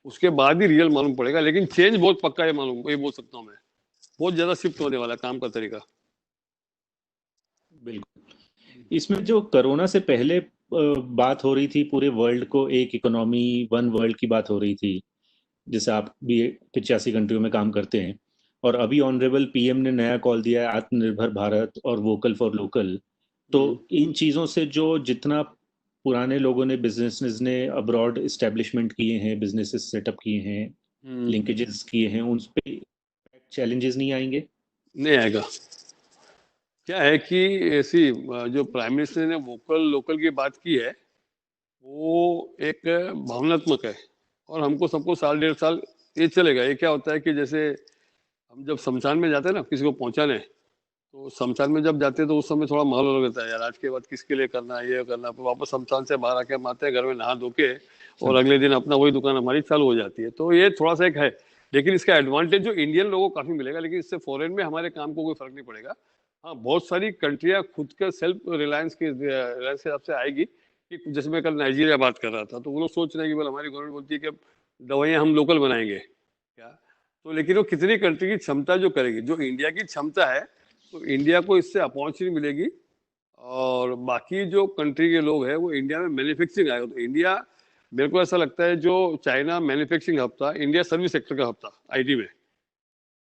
उसके बाद ही रियल मालूम पड़ेगा। लेकिन चेंज बहुत पक्का है, मालूम ये बोल सकता हूँ मैं, बहुत ज्यादा शिफ्ट होने वाला है काम का तरीका। बिल्कुल। इसमें जो कोरोना से पहले बात हो रही थी, पूरे वर्ल्ड को एक इकोनॉमी वन वर्ल्ड की बात हो रही थी, जैसे आप भी 85 कंट्रियों में काम करते हैं, और अभी ऑनरेबल पीएम ने नया कॉल दिया है आत्मनिर्भर भारत और वोकल फॉर लोकल। तो इन चीज़ों से जो जितना पुराने लोगों ने बिजनेसेस ने अब्रॉड इस्टेब्लिशमेंट किए हैं, बिजनेसेस सेटअप किए हैं, लिंकेजेस किए हैं, उन पे चैलेंजेस नहीं आएंगे? नहीं आएगा। क्या है कि ऐसी जो प्राइम मिनिस्टर ने वोकल लोकल की बात की है, वो एक भावनात्मक है, और हमको सबको 1.5 साल ये चलेगा। ये क्या होता है कि जैसे हम जब शमशान में जाते हैं ना किसी को पहुंचाने, तो शमशान में जब जाते हैं तो उस समय थोड़ा माहौल अलग रहता है, यार आज के बाद किसके लिए करना है, ये करना है। फिर वापस शमशान से बाहर आके हम आते हैं घर में नहा धो के, और अगले दिन अपना वही दुकान हमारी चालू हो जाती है। तो ये थोड़ा सा एक है, लेकिन इसका एडवांटेज जो इंडियन लोगों को काफी मिलेगा, लेकिन इससे फॉरेन में हमारे काम को कोई फर्क नहीं पड़ेगा। हाँ, बहुत सारी कंट्रियां खुद के सेल्फ रिलायंस के हिसाब से आएगी, कि जैसे मैं कल नाइजीरिया बात कर रहा था, तो वो लोग सोच रहे हैं कि बोल हमारी गवर्नमेंट बोलती है कि अब दवाइयाँ हम लोकल बनाएंगे क्या, तो लेकिन वो कितनी कंट्री की क्षमता जो करेगी, जो इंडिया की क्षमता है, तो इंडिया को इससे अपॉर्चुनिटी मिलेगी। और बाकी जो कंट्री के लोग हैं वो इंडिया में मैन्युफैक्चरिंग आएगा, तो इंडिया, मेरे को ऐसा लगता है जो चाइना मैन्युफैक्चरिंग हब था, इंडिया सर्विस सेक्टर का हब था आईटी में।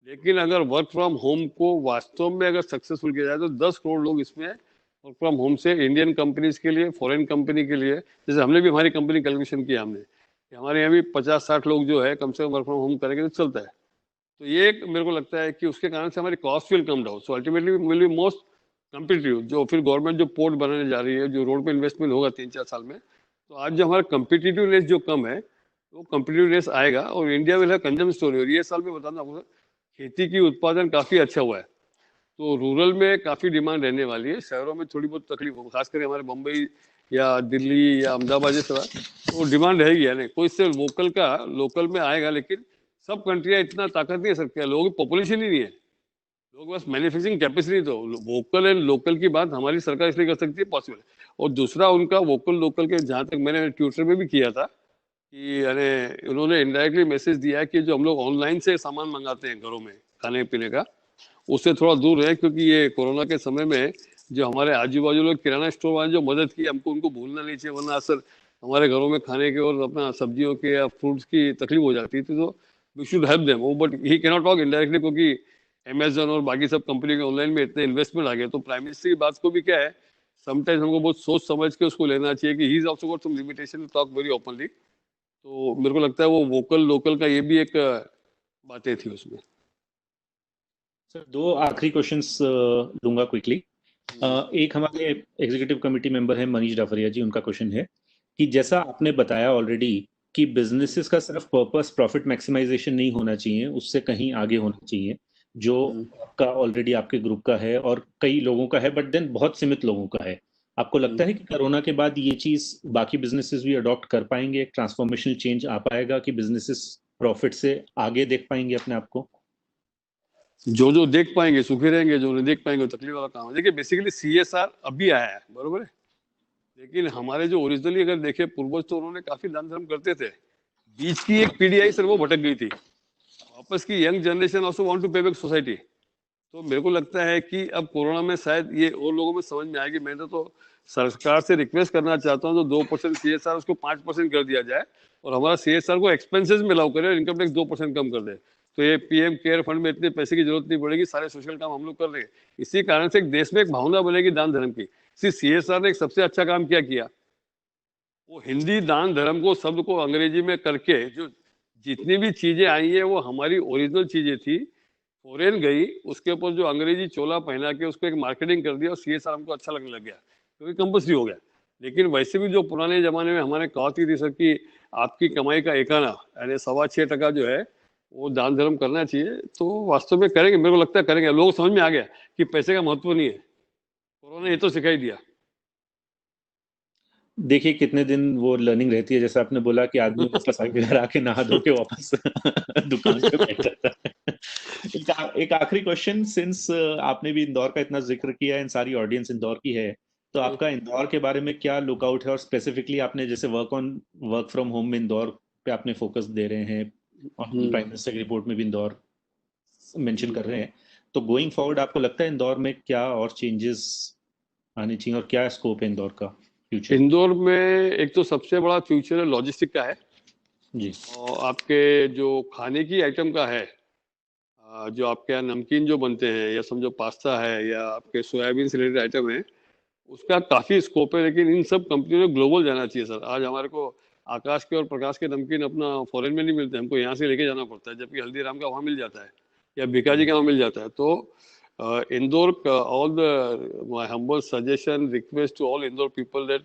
लेकिन अगर वर्क फ्रॉम होम को वास्तव में अगर सक्सेसफुल किया जाए, तो 10 करोड़ लोग इसमें वर्क फ्रॉम होम से, इंडियन कंपनीज के लिए, फॉरेन कंपनी के लिए, जैसे हमने भी हमारी कंपनी कैलकुलेशन किया हमने कि हमारे यहाँ भी 50-60 लोग जो है कम से कम वर्क फ्रॉम होम करेंगे तो चलता है। तो ये एक मेरे को लगता है कि उसके कारण से हमारी cost will come down, so ultimately will be most competitive. जो फिर गवर्नमेंट जो पोर्ट बनाने जा रही है, जो रोड पे इन्वेस्टमेंट होगा 3-4 साल में, तो आज जो हमारा कम्पिटिटिवनेस जो कम है, वो कम्पिटिटिवनेस आएगा, और India will have consume story. और ये साल में बताना आपको, खेती की उत्पादन काफी अच्छा हुआ है, तो रूरल में काफी डिमांड रहने वाली है, शहरों में थोड़ी बहुत तकलीफ हो, खासकर हमारे मुंबई या दिल्ली या अहमदाबाद जैसा, तो डिमांड रहेगी। यानी कोई इससे वोकल का लोकल में आएगा, लेकिन सब कंट्रियां इतना ताकत नहीं है सकती, लोगों की पॉपुलेशन ही नहीं है, लोग बस मैन्युफैक्चरिंग कैपेसिटी। तो वोकल एंड लोकल की बात हमारी सरकार इसलिए कर सकती है पॉसिबल। और दूसरा उनका वोकल लोकल के, जहाँ तक मैंने ट्विटर में भी किया था, कि अरे उन्होंने इनडायरेक्टली मैसेज दिया है कि जो हम लोग ऑनलाइन से सामान मंगाते हैं घरों में खाने पीने का, उससे थोड़ा दूर रहे, क्योंकि ये कोरोना के समय में जो हमारे आजू बाजू लोग किराना स्टोर वाले जो मदद की, हमको उनको भूलना नहीं चाहिए, वरना असर हमारे घरों में खाने के और अपना सब्जियों के या फ्रूट्स की तकलीफ हो जाती थी। तो वी शुड हेल्प देम। वो but he cannot talk indirectly, क्योंकि अमेजन और बाकी सब कंपनी के ऑनलाइन में इतने इन्वेस्टमेंट आ गए। तो प्राइम मिनिस्टर की बात को भी क्या है, समटाइम्स हमको बहुत सोच समझ के उसको लेना चाहिए, कि he is also got some limitation to talk very openly. तो मेरे को लगता है वो वोकल लोकल का ये भी एक बातें थी उसमें। सर, दो आखिरी क्वेश्चंस लूंगा क्विकली। एक हमारे एग्जीक्यूटिव कमेटी मेंबर है मनीष डाफरिया जी, उनका क्वेश्चन है कि जैसा आपने बताया ऑलरेडी कि बिजनेसेस का सिर्फ पर्पस प्रॉफिट मैक्सिमाइजेशन नहीं होना चाहिए, उससे कहीं आगे होना चाहिए, जो का ऑलरेडी आपके ग्रुप का है और कई लोगों का है, बट देन बहुत सीमित लोगों का है। आपको लगता है कि कोरोना के बाद ये चीज बाकी बिजनेसेस भी अडॉप्ट कर पाएंगे, एक ट्रांसफॉर्मेशनल चेंज आ पाएगा कि बिजनेसेस प्रॉफिट से आगे देख पाएंगे अपने आप को? जो जो देख पाएंगे सुखी रहेंगे, जो नहीं देख पाएंगे वो तकलीफ वाला काम है। देखिए बेसिकली CSR अभी आया है, बरोबर है, लेकिन हमारे जो ओरिजिनली अगर देखे पूर्वज, तो उन्होंने काफी दान धर्म करते थे। बीच की एक पीढ़ी आई सर, वो भटक गई थी। वापस की young generation also want to pay back society. तो मेरे को लगता है कि अब कोरोना में शायद ये और लोगों में समझ में आएगी। मैं तो सरकार से रिक्वेस्ट करना चाहता हूँ, तो 2% CSR उसको 5% कर दिया जाए, और हमारा CSR को एक्सपेंसेस में लाओ करे, इनकम टैक्स 2% कम कर दे। तो ये पीएम केयर फंड में इतने पैसे की जरूरत नहीं पड़ेगी, सारे सोशल काम हम लोग कर रहे हैं। इसी कारण से एक देश में एक भावना बनेगी दान धर्म की। सीएसआर ने एक सबसे अच्छा काम क्या किया, वो हिंदी दान धर्म को शब्द को अंग्रेजी में करके जो जितनी भी चीजें आई है वो हमारी ओरिजिनल चीजें थी, फॉरेन गई, उसके ऊपर जो अंग्रेजी चोला पहना के उसको एक मार्केटिंग कर दिया और सीएसआर हमको अच्छा लगने लग गया क्योंकि कंपल्सरी हो गया। लेकिन वैसे भी जो पुराने जमाने में हमारे कहती थी सर कि आपकी कमाई का 1 आना यानी 6.25% जो है वो दान धर्म करना चाहिए, तो वास्तव में करेंगे, मेरे को लगता है करेंगे। लोग समझ में आ गया कि पैसे का महत्व नहीं है, कोरोना ने ये तो सिखाई दिया। देखिए कितने दिन वो लर्निंग रहती है, जैसे आपने बोला कि आदमी वापस घर आके नहा धो के वापस दुकान पे बैठ जाता है। एक आखिरी क्वेश्चन, सिंस आपने भी इंदौर का इतना जिक्र किया है, सारी ऑडियंस इंदौर की है, तो आपका इंदौर के बारे में क्या लुकआउट है, और स्पेसिफिकली आपने जैसे वर्क फ्रॉम होम में इंदौर पे आपने फोकस दे रहे हैं, प्राइम मिनिस्टर की रिपोर्ट में भी इंदौर मेंशन कर रहे हैं, तो गोइंग फॉरवर्ड आपको लगता है इंदौर में क्या और चेंजेस आने चाहिए और क्या स्कोप है इंदौर का फ्यूचर? इंदौर में एक तो सबसे बड़ा फ्यूचर है लॉजिस्टिक का है जी, और आपके जो खाने की आइटम का है, जो आपके यहाँ नमकीन जो बनते हैं या समझो पास्ता है या आपके सोयाबीन से रिलेटेड आइटम है, उसका काफी स्कोप है। लेकिन इन सब कंपनियों ने ग्लोबल जाना चाहिए सर। आज हमारे को आकाश के और प्रकाश के नमकीन अपना फॉरेन में नहीं मिलते, हमको यहाँ से लेके जाना पड़ता है, जबकि हल्दीराम का वहाँ मिल जाता है या भिकाजी का वहाँ मिल जाता है। तो Indore all the my humble suggestion request to all Indore people that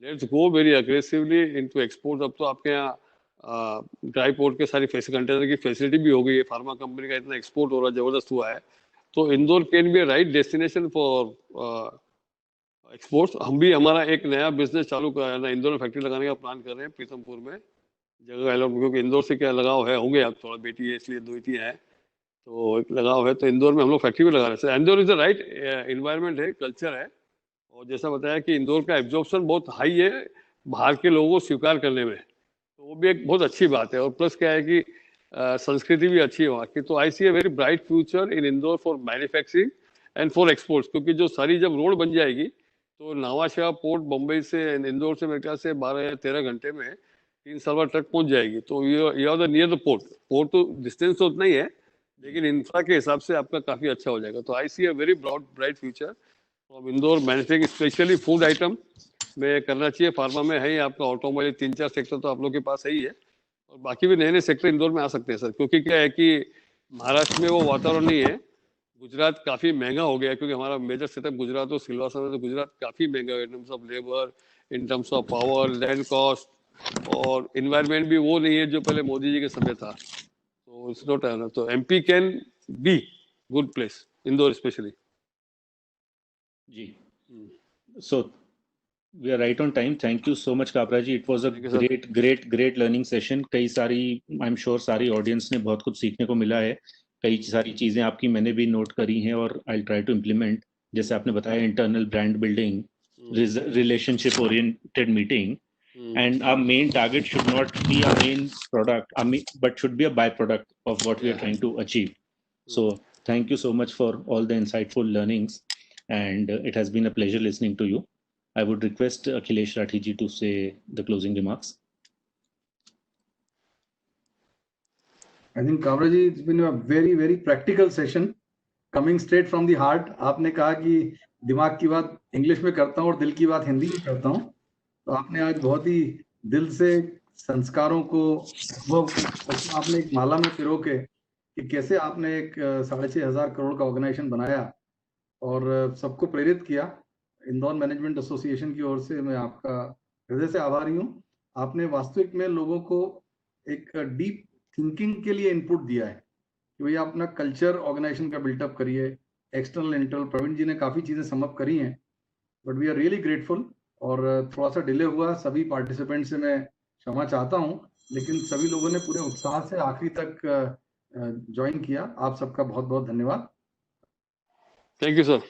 let's go very aggressively into export. अब तो आपके यहाँ ड्राई पोर्ट के सारी कंटेनर की फैसिलिटी भी हो गई है, फार्मा कंपनी का इतना एक्सपोर्ट हो रहा है, जबरदस्त हुआ है। तो Indore can be right destination for exports. हम भी हमारा एक नया बिजनेस चालू कर रहे हैं, इंदौर में फैक्ट्री लगाने का प्लान कर रहे हैं प्रीतमपुर में जगह अलॉट, क्योंकि इंदौर से क्या लगाव है, होंगे आप थोड़ा, बेटी है इसलिए 2 है तो एक लगाव है, तो इंदौर में हम लोग फैक्ट्री भी लगा रहे हैं। Indore is the right environment है, कल्चर है, और जैसा बताया कि इंदौर का एब्जॉर्प्शन बहुत हाई है बाहर के लोगों को स्वीकार करने में, तो वो भी एक बहुत अच्छी बात है। और प्लस क्या है कि संस्कृति भी अच्छी है वहाँ की। तो I see a very bright future in Indore for manufacturing and for exports, क्योंकि जो सारी जब रोड बन जाएगी तो नावाशा पोर्ट बम्बई से इंदौर से मेरे ख्याल से 12 या 13 घंटे में 3 साल बाद ट्रक पहुंच जाएगी। तो you are the near the port. Port तो डिस्टेंस तो उतना ही है, लेकिन इंफ्रा के हिसाब से आपका काफी अच्छा हो जाएगा। तो I see a very bright future from Indore manufacturing, specially food item में करना चाहिए। फार्मा में है ही आपका, ऑटोमोबाइल 3-4 सेक्टर तो आप लोग के पास है ही है, और बाकी भी नए नए सेक्टर इंदौर में आ सकते हैं सर। क्योंकि क्या है कि महाराष्ट्र में वो वातावरण नहीं है, गुजरात काफी महंगा हो गया है, क्योंकि हमारा मेजर सेटअप गुजरात और सिलवासा में, तो गुजरात काफी महंगा है in terms of labour, in terms of power, land cost, और इन्वायरमेंट भी वो नहीं है जो पहले मोदी जी के समय था। तो इट्स नॉट, तो MP can be good place, Indore specially. जी, so we are right on time. Thank you so much Kabra ji, it was a Thank you, sir. great learning session. कई सारी I'm sure सारी ऑडियंस ने बहुत कुछ सीखने को मिला है, कई सारी चीजें आपकी मैंने भी नोट करी हैं और I'll try to implement, जैसे आपने बताया internal brand building, relationship oriented meeting, and our main target should not be a main product, but should be a byproduct of what we are trying to achieve. So thank you so much for all the insightful learnings, and it has been a pleasure listening to you. I would request Akhilesh Rathi ji to say the closing remarks. I think Kabra ji, it's been a very practical session coming straight from the heart. आपने कहा कि दिमाग की बात English में करता हूँ और दिल की बात हिंदी में करता हूँ, तो आपने आज बहुत ही दिल से संस्कारों को आपने एक माला में पिरो के कि कैसे आपने एक 6,500 करोड़ का ऑर्गेनाइजेशन बनाया और सबको प्रेरित किया। इंदौर मैनेजमेंट एसोसिएशन की ओर से मैं आपका हृदय से आभारी हूँ। आपने वास्तविक में लोगों को एक डीप थिंकिंग के लिए इनपुट दिया है कि भैया अपना कल्चर ऑर्गेनाइजेशन का बिल्टअप करिए, एक्सटर्नल इंटरनल। प्रवीण जी ने काफी चीजें समअप करी हैं, but we are really grateful. और थोड़ा सा डिले हुआ, सभी पार्टिसिपेंट से मैं क्षमा चाहता हूं, लेकिन सभी लोगों ने पूरे उत्साह से आखिरी तक ज्वाइन किया। आप सबका बहुत बहुत धन्यवाद। Thank you sir.